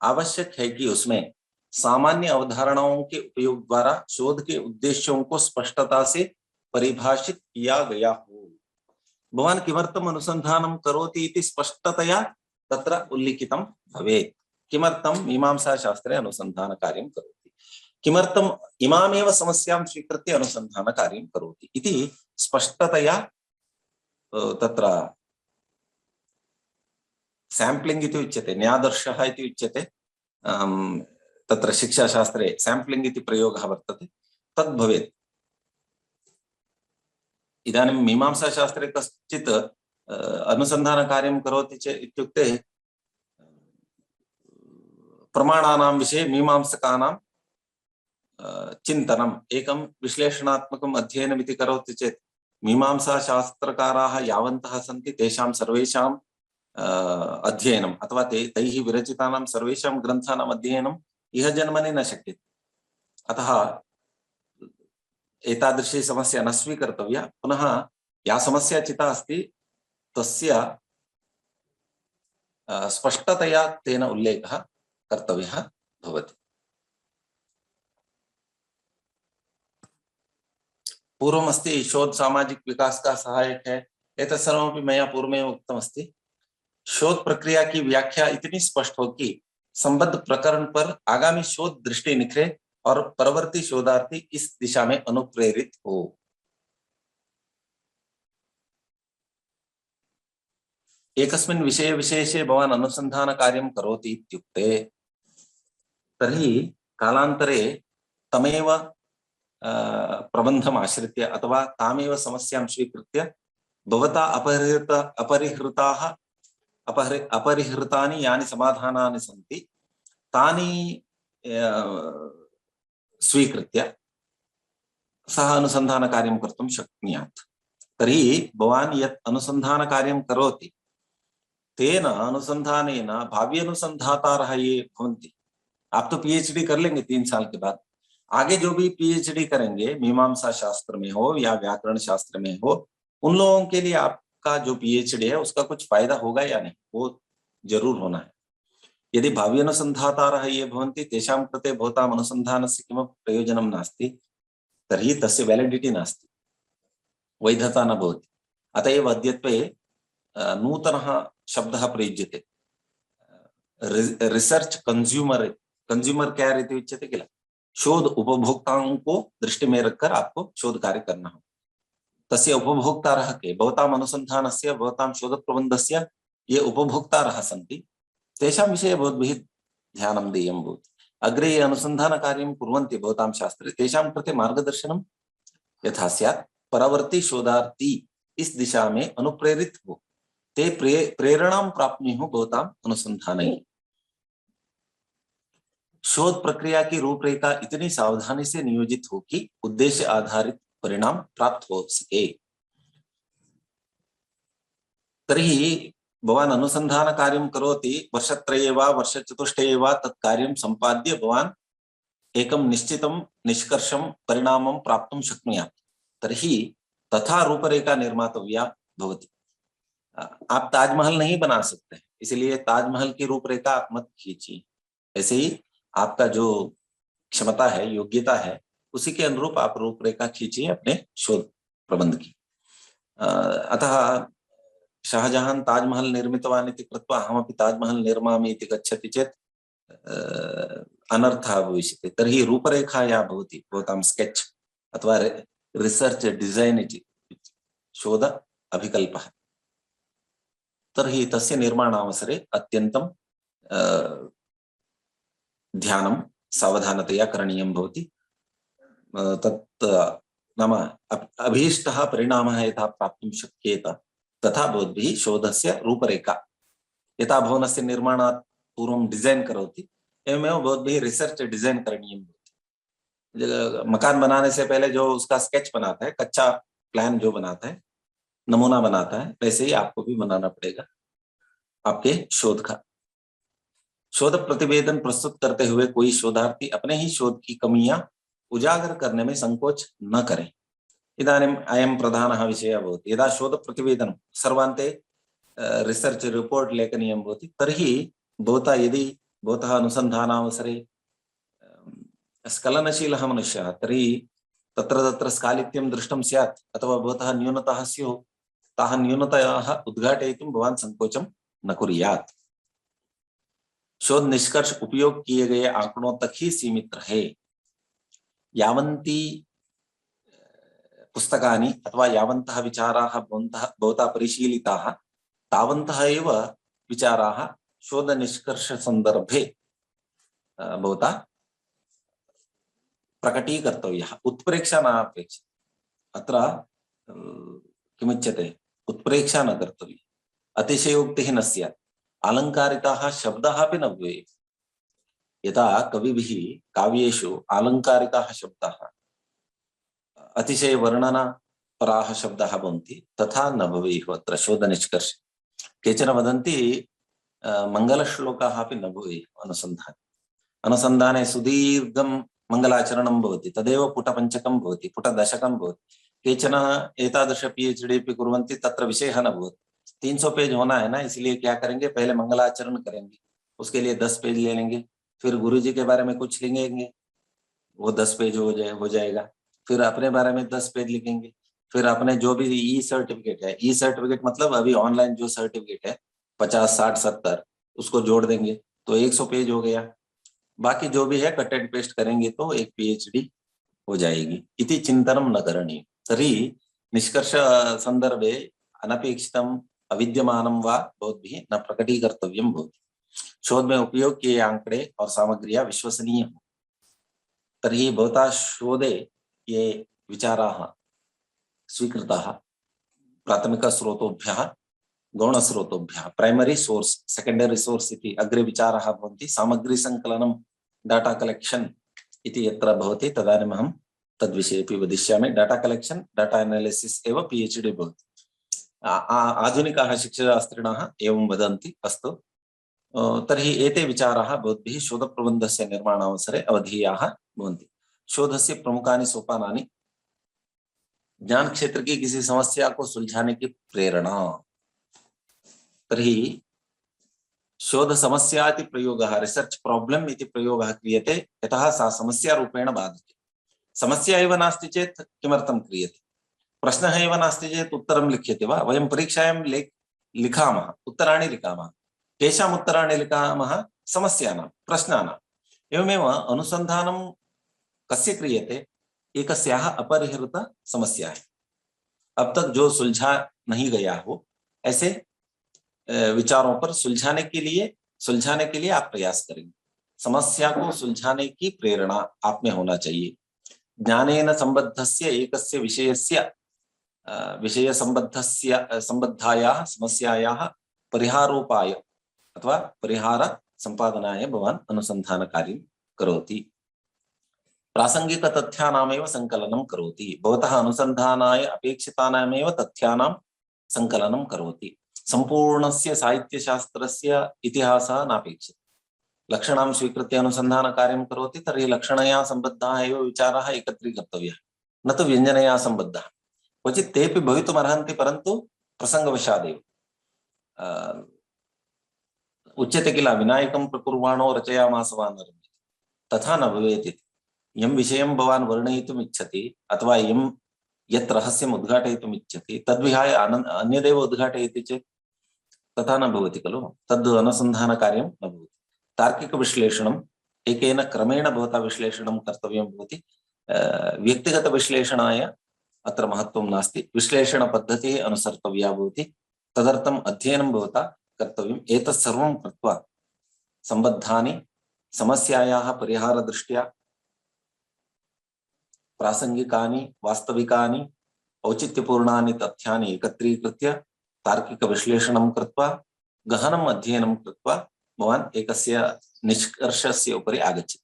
आवश्यक है कि उसमें सामान्य अवधारणाओं के उपयोग द्वारा शोध के उद्देश्यों को स्पष्टता से परिभाषित किया गया हो। भवान् किमर्थम् अनुसन्धानं करोति इति स्पष्टतया तत्र उल्लिखितं भवेत्। किमर्थं मीमांसाशास्त्रे अनुसन्धानकार्यं करोति, किमर्थम् इमामेव समस्यां स्वीकृत्य अनुसन्धानकार्यं करोति इति स्पष्टतया तत्र सैम्पलिंग इति उच्यते, न्यादर्शः इति उच्यते। तत्र शिक्षाशास्त्रे सैम्पलिंग इति प्रयोगः वर्तते, तद् भवेत्। इदानीं मीमांसाशास्त्रे कश्चित् अनुसन्धानकार्यं करोति चेत् इत्युक्ते प्रमाणानां विषये मीमांसकानां चिन्तनम्, एकं विश्लेषणात्मकम् अध्ययनम् इति करोति चेत् मीमांसाशास्त्रकाराः यावन्तः सन्ति तेषां सर्वेषां अध्ययनम् अथवा तैः विरचितानां सर्वेषां ग्रन्थानाम् अध्ययनम् इह जन्मनि न शक्यते। अतः एतादृशी समस्या न स्वीकर्तव्या। पुनः या समस्या चिता अस्ति तस्य स्पष्टतया तेन उल्लेखः कर्तव्यः भवति। पूर्वमस्ति शोध सामाजिक विकास का सहायक है, एतत् सर्वमपि मया पूर्वमेव उक्तमस्ति। शोध प्रक्रिया की व्याख्या इतनी स्पष्ट हो कि संबद्ध प्रकरण पर आगामी शोध दृष्टि निखरे और परवर्ती शोधार्थी इस दिशा में अनुप्रेरित हो। एकस्मिन् विषये विशेषे भवान् अनुसन्धानकार्यं करोति इत्युक्ते तर्हि कालान्तरे तमेव प्रबन्धम् आश्रित्य अथवा तामेव समस्यां स्वीकृत्य भवता अपरिहृतानि यानि समाधानानि सन्ति तानि स्वीकृत्य सः अनुसन्धानकार्यं कर्तुं शक्नुयात्। तर्हि भवान् यत् अनुसन्धानकार्यं करोति तेन अनुसंधानेन भावी अनुसंधातारः ये भवन्ति, आप तो पीएचडी कर लेंगे 3 साल के बाद, आगे जो भी पीएचडी करेंगे मीमांसा शास्त्र में हो या व्याकरण शास्त्र में हो, उन लोगों के लिए आपका जो पीएचडी है उसका कुछ फायदा होगा या नहीं, वो जरूर होना है। यदि भावी अनुसंधातारः ये भवन्ति तेषां कृते भवताम् अनुसन्धानस्य किमपि प्रयोजनं नास्ति तर्हि तस्य वैलिडिटी नास्ति, वैधता न भवति। अत एव अद्यत्वे नूतनः शब्दः प्रयुज्यते, रिसर्च कंज्यूमर केयर इति उच्यते किल। शोध उपभोक्ताओं को दृष्टि में रखकर आपको शोध कार्य करना हो। तस्य उपभोक्तारः के, भवताम् अनुसन्धानस्य भवतां शोधप्रबन्धस्य ये उपभोक्तारः सन्ति तेषां विषये भवद्भिः ध्यानं देयं भवति। अग्रे ये अनुसन्धानकार्यं कुर्वन्ति भवतां शास्त्रे तेषां कृते मार्गदर्शनं यथा स्यात्, परवर्ती शोधार्थी इस दिशा में अनुप्रेरित हो, ते प्रेरणां प्राप्नुयुः भवताम् अनुसन्धाने। शोध प्रक्रिया की रूपरेखा इतनी सावधानी से नियोजित हो कि उद्देश्य आधारित परिणाम प्राप्त हो सके। तर्हि भवान् अनुसन्धानकार्यं करोति, वर्षत्रये वा वर्षचतुष्टये वा तत् कार्यं सम्पाद्य भवान् एकं निश्चितं निष्कर्षं परिणामं प्राप्तुं शक्नुयात्। तर्हि तथा रूपरेखा निर्मातव्या भवति। आप ताजमहल नहीं बना सकते, इसलिए ताजमहल की रूपरेखा आप मत खींचिए। ऐसे ही आपका जो क्षमता है, योग्यता है, उसी के अनुरूप आप रूपरेखा खींचिए अपने शोध प्रबंध की। अतः शाहजहां ताजमहल निर्मितवान् इति कृत्वा अहमपि ताजमहल निर्मामि इति गच्छति चेत् अनर्थः भविष्यति। तर्हि रूपरेखा या भवति, भवतां स्केच् अथवा रिसर्च डिजाइन इति शोध अभिकल्पः, तर्हि तस्य निर्माणावसरे अत्यन्तं ध्यानं सावधानतया करणीयं भवति। तत् नाम अभीष्टः परिणामः यथा प्राप्तुं शक्येत तथा भवद्भिः शोधस्य रूपरेखा, यथा भवनस्य निर्माणात् पूर्वं डिजाइन करोति, एवमेव भवद्भिः रिसर्च डिजाइन करणीयं भवति। मकान बनाने से पहले जो उसका स्केच बनाता है, कच्चा प्लान जो बनाता है, नमूना बनाता है, वैसे ही आपको भी बनाना पड़ेगा आपके शोध का। शोध प्रतिवेदन प्रस्तुत करते हुए कोई शोधार्थी अपने ही शोध की कमियां उजागर करने में संकोच न करें। इदानीम् अयं प्रधानः विषयः भवति। यदा शोध प्रतिवेदनं सर्वान्ते रिसर्च रिपोर्ट लेखनीयं भवति, तर्हि भवता यदि भवतः अनुसन्धानावसरे स्खलनशीलः मनुष्यः, तर्हि तत्र तत्र स्खालित्यं दृष्टं स्यात् अथवा भवतः न्यूनताः स्युः, ताः न्यूनतायाः उद्घाटयितुं भवान् संकोचं न कुर्यात्। शोध निष्कर्ष उपयोग किए गए आंकड़ों तक ही सीमित रहे। यावन्ती पुस्तकानि अथवा यावन्तः विचाराः भवता परिशीलिताः, तावन्तः एव विचाराः शोध निष्कर्ष संदर्भे भवता प्रकटीकर्तव्यः। उत्प्रेक्षा न अपेक्षते। अत्र किमुच्यते, उत्प्रेक्षा न कर्तव्या, अतिशयोक्तिः न स्यात्, अलङ्कारिताः शब्दाः अपि न भवेयुः। यथा कविभिः काव्येषु अलङ्कारिताः शब्दाः, अतिशय वर्णना पराः शब्दाः भवन्ति, तथा न भवेयुः अत्र शोधनिष्कर्षे। केचन वदन्ति मङ्गलश्लोकाः अपि न भवेयुः अनुसन्धाने। अनुसन्धाने सुदीर्घं मङ्गलाचरणं भवति, तदेव पुटपञ्चकं भवति, पुटदशकं भवति। केचन एतादृश PhD अपि कुर्वन्ति, तत्र विषयः न भवति। 300 पेज होना है ना, इसलिए क्या करेंगे, पहले मंगलाचरण करेंगे, उसके लिए 10 पेज ले लेंगे, फिर गुरुजी के बारे में कुछ लिखेंगे, वो 10 पेज हो जाएगा, फिर अपने बारे में 10 पेज लिखेंगे, फिर अपने जो भी ई सर्टिफिकेट है, ई सर्टिफिकेट मतलब अभी ऑनलाइन जो सर्टिफिकेट है 50, 60, 70, उसको जोड़ देंगे तो 100 पेज हो गया। बाकी जो भी है कट एंड पेस्ट करेंगे तो एक PhD हो जाएगी। इति चिंतनं न करणीयम्। तर्हि निष्कर्ष संदर्भे अनपेक्षितम् अविद्यमानं वा भवद्भिः न प्रकटीकर्तव्यं भवति। शोध में उपयोग किए आंकड़े और सामग्रियां विश्वसनीय हो। तर्हि भवता शोधे ये विचाराः स्वीकृताः प्राथमिक स्रोतोभ्यः गौणस्रोतोभ्यः, प्राइमरी सोर्स सेकेंडरी सोर्स इति अग्रे विचाराः भवन्ति। सामग्री संकलनं डाटा कलेक्शन इति यत्र भवति तदानीम् अहं तद्विषयेपि वदिष्यामि। डाटा कलेक्शन डाटा एनालिसिस एव PhD भवति। आधुनिकाः शिक्षाशास्त्रिणः एवं वदन्ति। अस्तु, तर्हि एते विचाराः भवद्भिः शोधप्रबन्धस्य निर्माणावसरे अवधीयाः भवन्ति। शोधस्य प्रमुखानि सोपानानि: ज्ञान क्षेत्र की किसी समस्या को सुलझाने की प्रेरणा। तर्हि शोध समस्या इति प्रयोगः, रिसर्च प्रॉब्लम इति प्रयोगः क्रियते यतः सा समस्या रूपेण बाधते। समस्या एव नास्ति चेत् किमर्थं क्रियते? प्रश्नः एव नास्ति चेत् उत्तरं लिख्यते वा? वयं परीक्षायां लिखामः, उत्तराणि लिखामः। केषाम् उत्तराणि लिखामः? समस्यानां, प्रश्नानाम्। एवमेव अनुसन्धानं कस्य क्रियते? एकस्याः अपरिहृत समस्या है, अब तक जो सुलझा नहीं गया हो, ऐसे विचारों पर सुलझाने के लिए आप प्रयास करेंगे। समस्या को सुलझाने की प्रेरणा आप में होना चाहिए। ज्ञानेन संबद्धस्य एकस्य विषय संबद्धायाः समस्यायाः परिहारोपाय अथवा परिहार संपादनाय भवान् अनुसन्धानकार्यं करोति। प्रासंगिक तथ्यानामेव संकलनं करोति। भवतः अनुसन्धानाय अपेक्षितानामेव तथ्यानां संकलनं करोति। संपूर्णस्य साहित्यशास्त्रस्य इतिहासः नापेक्षते। लक्षणां स्वीकृत्य अनुसन्धानकार्यं करोति तर्हि लक्षणया सम्बद्धाः एव विचाराः एकत्रीकर्तव्याः, न तु व्यञ्जनया सम्बद्धाः। क्वचित् तेऽपि भवितुमर्हन्ति, परन्तु प्रसङ्गवशादेव। उच्यते किल, विनायकं प्रकुर्वाणो रचयामास वा नरं, तथा न भवेत् इति। यं विषयं भवान् वर्णयितुम् इच्छति अथवा यत् रहस्यम् उद्घाटयितुम् इच्छति तद्विहाय अन्यदेव उद्घाटयति चेत् तथा न भवति खलु, तद् अनुसन्धानकार्यं न भवति। तार्किकविश्लेषणम् एकेन क्रमेण भवता विश्लेषणं कर्तव्यं भवति। व्यक्तिगतविश्लेषणाय अत्र महत्त्वं नास्ति, विश्लेषणपद्धतिः अनुसर्तव्या भवति। तदर्थम् अध्ययनं भवता कर्तव्यम्। एतत् सर्वं कृत्वा सम्बद्धानि समस्यायाः परिहारदृष्ट्या प्रासंगिकानि वास्तविकानि औचित्यपूर्णानि तथ्यानि एकत्रीकृत्य तार्किकविश्लेषणं कृत्वा गहनम् अध्ययनं कृत्वा भवान् एकस्य निष्कर्षस्य उपरि आगच्छति,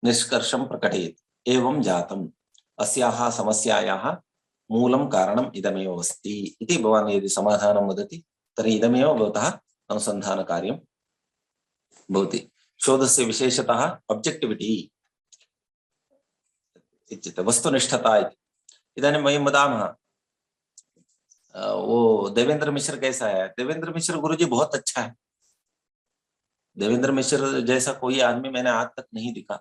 निष्कर्षं प्रकटयति। एवं जातम्, अस्याः समस्यायाः मूलं कारणम् इदमेव अस्ति इति भवान् यदि समाधानं वदति तर्हि इदमेव भवतः अनुसन्धानकार्यं भवति। शोधस्य विशेषतः ऑब्जेक्टिविटी इत्युक्ते वस्तुनिष्ठता इति। इदानीं वयं वदामः वो देवेंद्र मिश्र कैसा है, देवेंद्र मिश्र गुरुजी बहुत अच्छा है। देवेंद्र मिश्र जैसा कोई आदमी मैंने आज तक नहीं दिखा।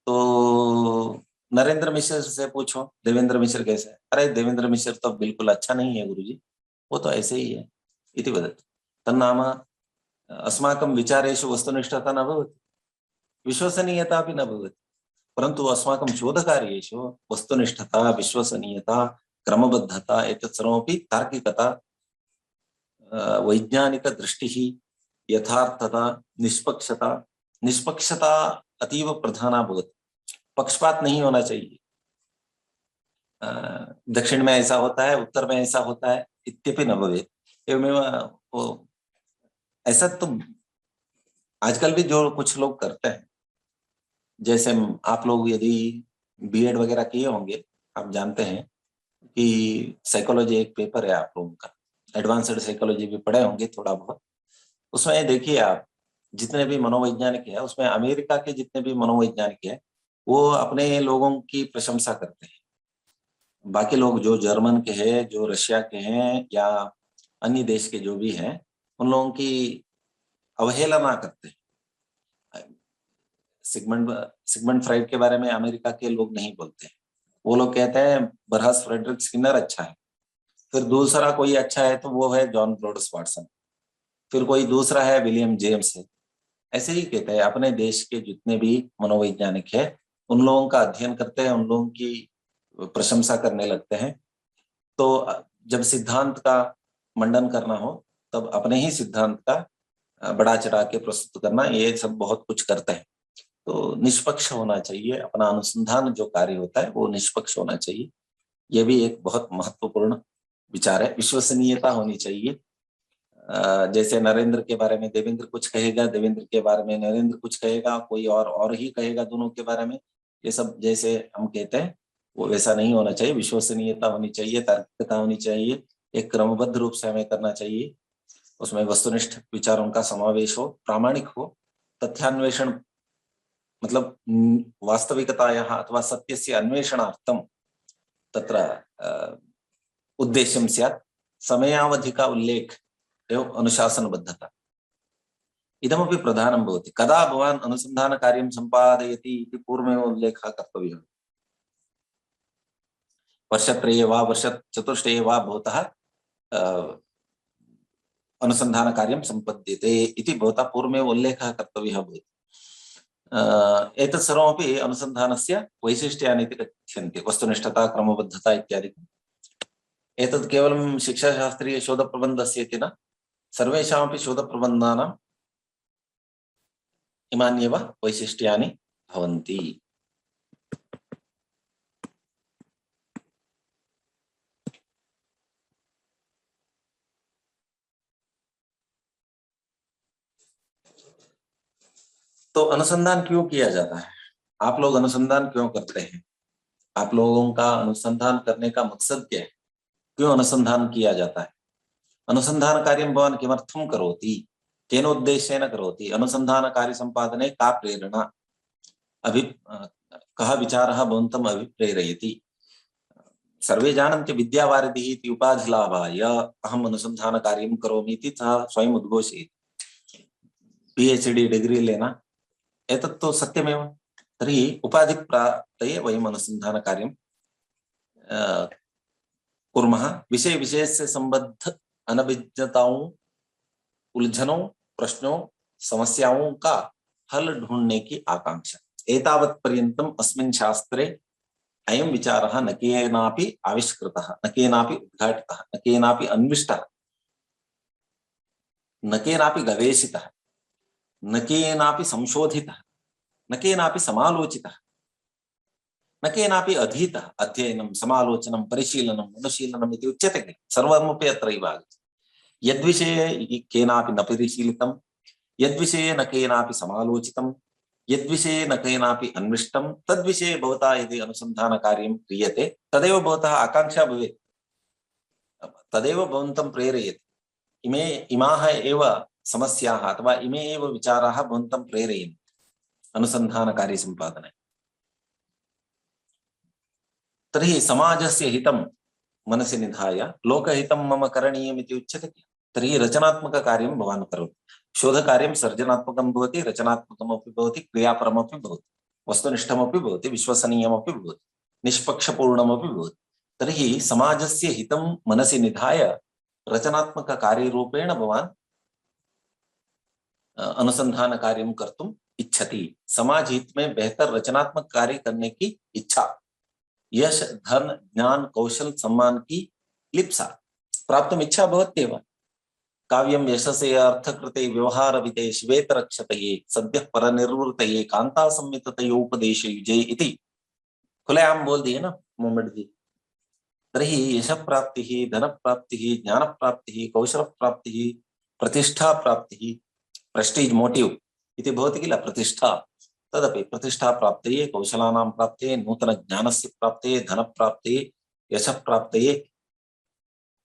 तो नरेंद्र मिश्र से पूछो देवेंद्र मिश्र कैसा है, अरे देवेंद्र मिश्र तो बिल्कुल अच्छा नहीं है गुरुजी, वो तो ऐसे ही है इति वदति। तन्नाम अस्माकं विचारेषु वस्तुनिष्ठता न भवति, विश्वसनीयता अपि न भवति। परन्तु अस्माकं शोधकार्येषु वस्तुनिष्ठता, विश्वसनीयता, क्रमबद्धता एतत् सर्वमपि तार्किकता, वैज्ञानिकदृष्टिः, यथार्थता, निष्पक्षता। निष्पक्षता अतीव प्रधाना भवति। पक्षपात नहीं होना चाहिए। दक्षिण में ऐसा होता है, उत्तर में ऐसा होता है इत्यपि न भवेत्। एवमेव ऐसा तो आजकल भी जो कुछ लोग करते हैं, जैसे आप लोग यदि बीएड वगैरह किए होंगे, आप जानते हैं कि साइकोलॉजी एक पेपर है आप लोगों का, एडवांस्ड साइकोलॉजी भी पढ़े होंगे थोड़ा बहुत। उसमें देखिए आप, जितने भी मनोवैज्ञानिक है उसमें अमेरिका के जितने भी मनोवैज्ञानिक है वो अपने लोगों की प्रशंसा करते हैं। बाकी लोग जो जर्मन के हैं, जो रशिया के हैं या अन्य देश के जो भी हैं, उन लोगों की अवहेलना करते हैं। सिगमंड फ्राइड के बारे में अमेरिका के लोग नहीं बोलते हैं। वो लोग कहते हैं बरहस फ्रेडरिक स्किनर अच्छा है, फिर दूसरा कोई अच्छा है तो वो है जॉन ब्रोड्स वाटसन, फिर कोई दूसरा है विलियम जेम्स है। ऐसे ही कहते हैं, अपने देश के जितने भी मनोवैज्ञानिक है उन लोगों का अध्ययन करते हैं, उन लोगों की प्रशंसा करने लगते हैं। तो जब सिद्धांत का मंडन करना हो तब अपने ही सिद्धांत का बड़ा चढ़ा के प्रस्तुत करना, ये सब बहुत कुछ करते हैं। तो निष्पक्ष होना चाहिए, अपना अनुसंधान जो कार्य होता है वो निष्पक्ष होना चाहिए। ये भी एक बहुत महत्वपूर्ण विचार है। विश्वसनीयता होनी चाहिए। जैसे नरेंद्र के बारे में देवेंद्र कुछ कहेगा, देवेंद्र के बारे में नरेंद्र कुछ कहेगा, कोई और ही कहेगा दोनों के बारे में। ये सब जैसे हम कहते हैं वो वैसा नहीं होना चाहिए। विश्वसनीयता होनी चाहिए, तार्किकता होनी चाहिए, एक क्रमबद्ध रूप से हमें करना चाहिए। उसमें वस्तुनिष्ठ विचारों का समावेश हो, प्रामाणिक हो, तथ्यान्वेषण मतलब वास्तविकतायाः अथवा सत्यस्य अन्वेषणार्थं तत्र उद्देश्यं स्यात्। समयावधिका उल्लेख एवं अनुशासनबद्धता इदमपि प्रधानं भवति। कदा भवान् अनुसन्धानकार्यं सम्पादयति इति पूर्वमेव उल्लेखः कर्तव्यः। वर्षत्रये वा वर्षचतुष्टये वा भवतः अनुसन्धानकार्यं सम्पद्यते इति भवता पूर्वमेव उल्लेखः कर्तव्यः भवति। एतत् सर्वमपि अनुसन्धानस्य वैशिष्ट्यानि इति कथ्यन्ते, वस्तुनिष्ठता, क्रमबद्धता इत्यादिकम्। एतत् केवलं शिक्षाशास्त्रीय शोधप्रबन्धस्य इति न, सर्वेषामपि शोधप्रबन्धानाम् इमान्येव वैशिष्ट्यानि भवन्ति। तो अनुसंधान क्यों किया जाता है? आप लोग अनुसंधान क्यों करते हैं? आप लोगों का अनुसंधान करने का मकसद क्या है? क्यों अनुसंधान किया जाता है? अनुसन्धानकार्यं भवान् किमर्थं करोति, केनोद्देश्येन करोति, अनुसन्धानकार्यसम्पादने का प्रेरणा, कः विचारः भवन्तम् अभिप्रेरयति। सर्वे जानन्ति विद्यावारिधिः इति उपाधिलाभाय अहम् अनुसन्धानकार्यं करोमि इति सः स्वयम् उद्घोषयति। PhD डिग्री लेना एतत् तु सत्यमेव। तर्हि उपाधिप्राप्तये वयम् अनुसन्धानकार्यं कुर्मः। विषय विशेष संबद्ध अनभिज्ञताओं, उलझनों, प्रश्नों, समस्याओं का हल ढूंढने की आकांक्षा। एतावत् पर्यन्तम् अस्मिन् शास्त्रे अयं विचारः न केनापि आविष्कृतः, न केनापि उद्घाटितः, न केनापि अन्विष्टः, न केनापि गवेषितः, न केनापि संशोधितः, न केनापि समालोचितः, न केनापि अधीतः। अध्ययनं, समालोचनं, परिशीलनम्, अनुशीलनम् इति उच्यते किल, सर्वमपि अत्रैव आगच्छति। यद्विषये केनापि न परिशीलितं, यद्विषये न केनापि समालोचितं, यद्विषये न केनापि अन्विष्टं, तद्विषये भवता यदि अनुसन्धानकार्यं क्रियते तदेव भवतः आकांक्षा भवेत्, तदेव भवन्तं प्रेरयति। इमाः एव समस्याः अथवा इमे एव विचाराः भवन्तं प्रेरयन्ति अनुसन्धानकार्यसम्पादने। तर्हि समाजस्य हितं मनसि निधाय लोकहितं मम करणीयम् इति उच्यते। तर्हि रचनात्मककार्यं भवान् करोतु। शोधकार्यं सर्जनात्मकं भवति, रचनात्मकमपि भवति, क्रियापरमपि भवति, वस्तुनिष्ठमपि भवति, विश्वसनीयमपि भवति, निष्पक्षपूर्णमपि भवति। तर्हि समाजस्य हितं मनसि निधाय रचनात्मककार्यरूपेण भवान् अनुसंधान कार्य कर्तुम इच्छति। समाज हित में बेहतर रचनात्मक कार्य करने की इच्छा, यश, धन, ज्ञान, कौशल, सम्मान की लिप्सा प्राप्तुम इच्छा भवत्येव। काव्यम यशसे अर्थकृते व्यवहारविते शिवेतरक्षतये सद्यः परनिर्वृतये कांता संमिततये उपदेशयुजे इति खुलेआम बोल दिए ना मोमेंट जी। तर्हि यश प्राप्तिः, धन प्राप्तिः, ज्ञान प्राप्तिः, कौशल प्राप्तिः, प्रतिष्ठा प्राप्तिः, प्रेस्टीज मोटिव इति भवति किल, प्रतिष्ठा, तदपि प्रतिष्ठा प्राप्तये, कौशलानां प्राप्तये, नूतन ज्ञानस्य प्राप्तये, धन प्राप्तये, यश प्राप्तये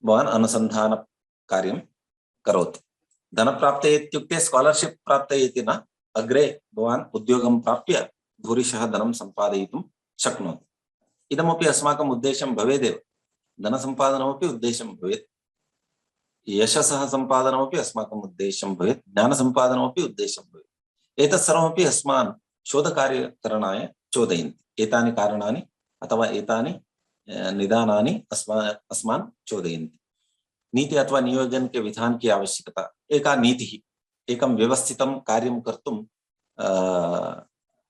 भवान् अनुसंधान कार्यं करोति। धन प्राप्तये इत्युक्ते स्कॉलरशिप प्राप्तये इति न, अग्रे भवान् उद्योगं प्राप्य भूरिशः धनं सम्पादयितुं शक्नोति। इदमपि अस्माकम् उद्देश्यं भवेदेव, धनसम्पादनमपि उद्देश्यं भवेत्, यशसः सम्पादनमपि अस्माकम् उद्देश्यं भवेत्, ज्ञानसम्पादनमपि उद्देश्यं भवेत्। एतत् सर्वमपि अस्मान् शोधकार्यकरणाय चोदयन्ति। एतानि कारणानि अथवा एतानि निदानानि अस्मान् चोदयन्ति। नीति अथवा नियोजन के विधान की आवश्यकता, एका नीतिः, एकं व्यवस्थितं कार्यं कर्तुं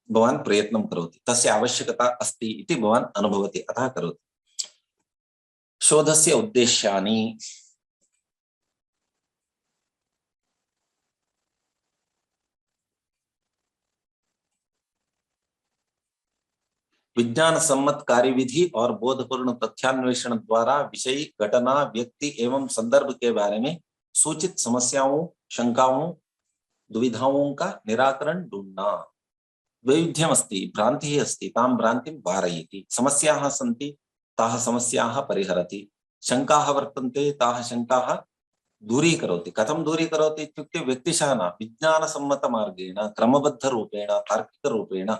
भवान् प्रयत्नं करोति, तस्य आवश्यकता अस्ति इति भवान् अनुभवति, अतः करोति। शोधस्य उद्देश्यानि, विज्ञान सम्मत कार्यविधि और बोधपूर्ण तथ्यान्वेषण द्वारा विषय, घटना, व्यक्ति एवं संदर्भ के बारे में सूचित समस्याओं, शंकाओं, दुविधाओं का निराकरण ढूंढना। वैविध्यमस्ति, भ्रांतिः अस्ति, तां भ्रान्तिं वारयति। समस्याः सन्ति, ताः समस्याः परिहरति। शंकाः वर्तन्ते, ताः शंकाः दूरीकरोति। कथं दूरीकरोति इत्युक्ते व्यक्तिशः न, विज्ञानसम्मतमार्गेण, क्रमबद्धरूपेण, तार्किकरूपेण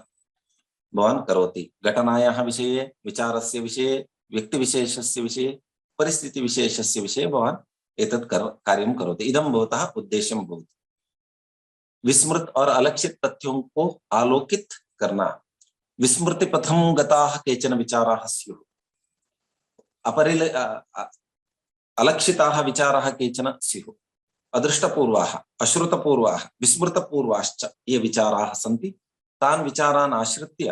भवान् करोति। घटनायाः विषये, विचारस्य विषये, व्यक्तिविशेषस्य विषये, परिस्थितिविशेषस्य विषये भवान् एतत् कार्यं करोति। इदं भवतः उद्देश्यं भवति। विस्मृत और अलक्षित तथ्यों को आलोकित करना। विस्मृति पथं गताः केचन विचाराः स्युः, अलक्षिताः विचाराः केचन स्युः, अदृष्टपूर्वाः, अश्रुतपूर्वाः, विस्मृतपूर्वाश्च ये विचाराः सन्ति, तान् विचारान् आश्रित्य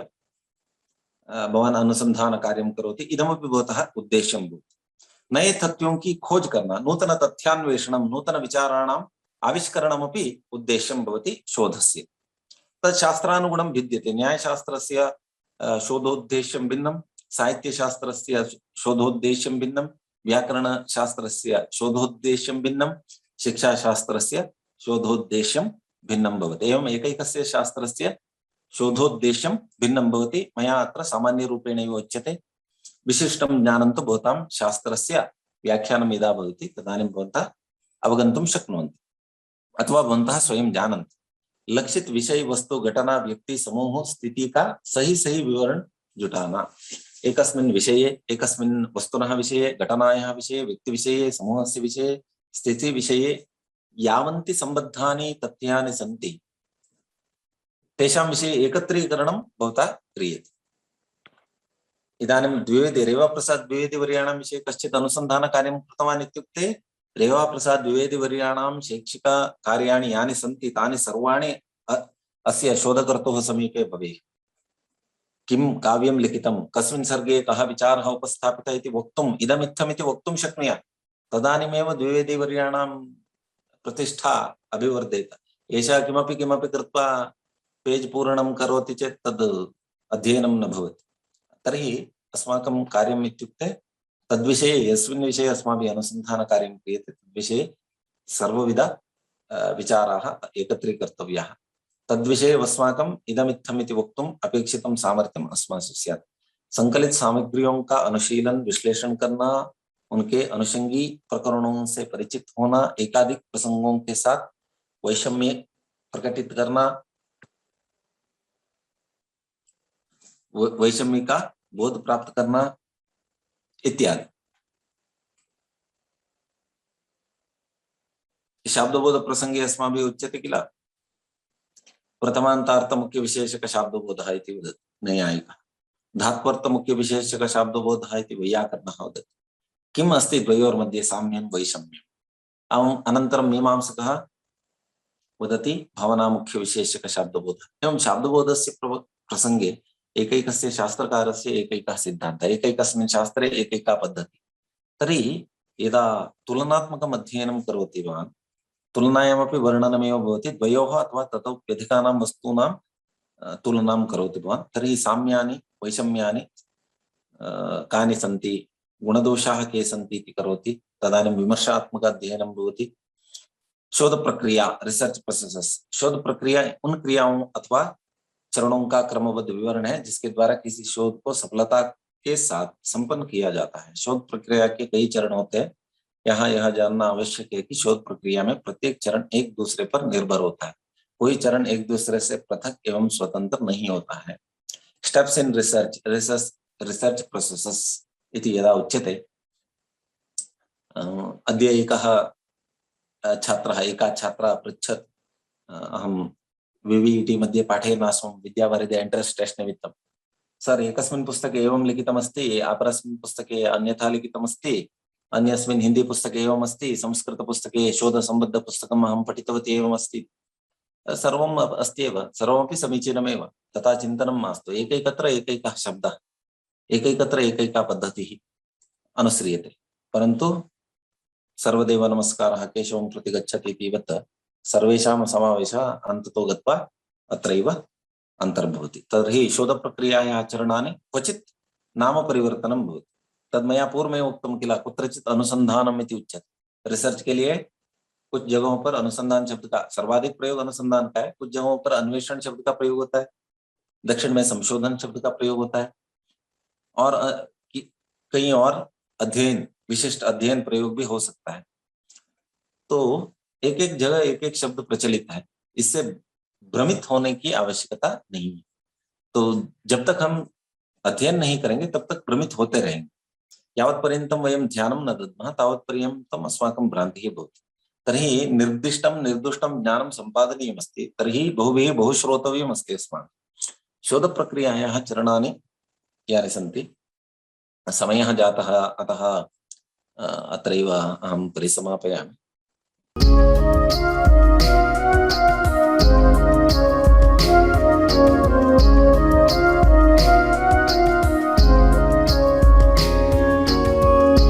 भवान् अनुसंधान कार्यं करोति। इदमपि भवतः उद्देश्यं भवति। नए तथ्यों की खोज करना, नूतन तथ्यान्वेषणं, नूतन विचाराणाम् आविष्करणमपि उद्देश्यं भवति शोधस्य। तत् शास्त्रानुगुणं भिद्यते। न्यायशास्त्रस्य शोधोद्देश्यं भिन्नं, साहित्यशास्त्रस्य शोधोद्देश्यं भिन्नं, व्याकरणशास्त्रस्य शोधोद्देश्यं भिन्नं, शिक्षाशास्त्रस्य शोधोद्देश्यं भिन्नं भवति। एवम् एकैकस्य शास्त्रस्य शोधोद्देश्यं भिन्नं भवति। मया अत्र सामान्यरूपेणैव उच्यते। विशिष्टं ज्ञानं तु भवतां शास्त्रस्य व्याख्यानं यदा भवति तदानीं भवन्तः अवगन्तुं शक्नुवन्ति अथवा भवन्तः स्वयं जानन्ति। लक्षित विषय वस्तु घटना व्यक्ति समूह स्थिति का सही सही विवरण जुटाना। एकस्मिन् विषये एकस्मिन् वस्तुनः विषये घटनायाः विषये व्यक्ति विषये समूहस्य विषये स्थिति विषये यावन्ति सम्बद्धानि तथ्यानि सन्ति तेषां विषये एकत्रीकरणं भवता क्रियते। इदानीं द्विवेदी रेवाप्रसाद द्विवेदी वर्याणां विषये कश्चित् अनुसन्धानकार्यं कृतवान् इत्युक्ते रेवाप्रसाद द्विवेदी वर्याणां शैक्षिक कार्याणि यानि सन्ति तानि सर्वाणि अस्य शोधकर्तुः समीपे भवेयुः। किं काव्यं लिखितं कस्मिन् सर्गे कः विचारः उपस्थापितः इति वक्तुम् इदमित्थमिति वक्तुं शक्नुयात्। तदानीमेव द्विवेदी वर्याणां प्रतिष्ठा अभिवर्धेत। एषः किमपि किमपि कृत्वा पेज् पूरणं करोति चेत् तद् अध्ययनं न भवति। तर्हि अस्माकं कार्यम् इत्युक्ते तद्विषये यस्मिन् विषये अस्माभिः अनुसन्धानकार्यं क्रियते तद्विषये सर्वविध विचाराः एकत्रीकर्तव्याः। तद्विषये अस्माकं इदमित्थम् इति वक्तुम् अपेक्षितं सामर्थ्यम् अस्मासु स्यात्। संकलित सामग्रियों का अनुशीलन विश्लेषण करना, उनके अनुषंगी प्रकरणों से परिचित होना, एकाधिक प्रसंगों के साथ वैषम्य प्रकटित करना, वैषम्य का बोध प्राप्त करना इत्यादि। शाब्दबोध प्रसंगे अस्माभिः उच्यते किल प्रथमान्तार्थ मुख्य विशेषक शाब्दबोधः इति वदति नैयायिकः। धात्वर्थ मुख्य विशेषक शाब्दबोधः इति वैयाकरणः वदति। किम् अस्ति द्वयोर्मध्ये साम्यं वैषम्यम्। अनन्तरं मीमांसकः वदति भावना मुख्य विशेषक शाब्दबोधः। एवं शाब्दबोधस्य प्रसंगे एकैकस्य शास्त्रकारस्य एकैकः सिद्धान्तः, एकैकस्मिन् शास्त्रे एकैका पद्धतिः। तर्हि यदा तुलनात्मकम् अध्ययनं करोति भवान् तुलनायामपि वर्णनमेव भवति, द्वयोः अथवा ततोप्यधिकानां वस्तूनां तुलनां करोति भवान्। तर्हि साम्यानि वैषम्यानि कानि सन्ति, गुणदोषाः के सन्ति इति करोति। तदानीं विमर्शात्मक अध्ययनं भवति। शोध प्रक्रिया रिसर्च प्रोसेसेस, शोध प्रक्रिया उन क्रियाओं अथवा चरणों का क्रमबद्ध विवरण है जिसके द्वारा किसी शोध को सफलता के साथ संपन्न किया जाता है। शोध प्रक्रिया के कई चरण होते हैं। यहाँ यह जानना आवश्यक है कि शोध प्रक्रिया में प्रत्येक चरण एक दूसरे पर निर्भर होता है। कोई चरण एक दूसरे से पृथक एवं स्वतंत्र नहीं होता है। स्टेप्स इन रिसर्च प्रोसेसेस इति यदा उच्यते, अद्य एकः छात्रः एका छात्रा पृच्छत्, अहं विविइटि मध्ये पाठयन् आसम् विद्यावारिधे एंट्रेंस टेस्ट निमित्तं। सर एकस्मिन् पुस्तके एवं लिखितमस्ति, अपरस्मिन् पुस्तके अन्यथा लिखितमस्ति, अन्यस्मिन् हिंदी पुस्तके एवमस्ति, संस्कृत पुस्तके शोध संबद्ध पुस्तकम् अहं पठितवती एवमस्ति। सर्वम् अस्ति एव, सर्वमपि समीचीनमेव, तथा चिन्तनं मास्तु। एकैकत्र एकैकः शब्दः, एकैकत्र एकैका पद्धतिः अनुस्रियते, परन्तु सर्वदेव नमस्कारः केशवं प्रति गच्छति इतिवत् सर्वेषां समावेशः अन्ततो गत्वा अत्रैव अन्तर्भवति। तर्हि शोधप्रक्रियायाः चरणानि क्वचित् नाम परिवर्तनं भवति। तद्मया पूर्वमेव उक्तं किल, कुत्रचित् अनुसंधानम् इति उच्यते। रिसर्च के लिए कुछ जगहों पर अनुसंधान शब्द का सर्वाधिक प्रयोग अनुसंधान का है, कुछ जगहों पर अन्वेषण शब्द का प्रयोग होता है, दक्षिण में संशोधन शब्द का प्रयोग होता है, और कहीं और अध्ययन विशिष्ट अध्ययन प्रयोग भी हो सकता है। तो एक एक जगह एक एक शब्द प्रचलित है, इससे भ्रमित होने की आवश्यकता नहीं है। तो जब तक हम अध्ययन नहीं करेंगे तब तक भ्रमित होते रहेंगे। यावत् पर्यन्तं वयं ध्यानं न दद्मः तावत् पर्यन्तम् अस्माकं भ्रान्तिः भवति। तर्हि निर्दिष्टं निर्दुष्टं ज्ञानं सम्पादनीयमस्ति, तर्हि बहुभिः बहुश्रोतव्यमस्ति अस्माभिः। शोधप्रक्रियायाः चरणानि यानि सन्ति, समयः जातः, अतः अत्रैव अहं परिसमापयामि।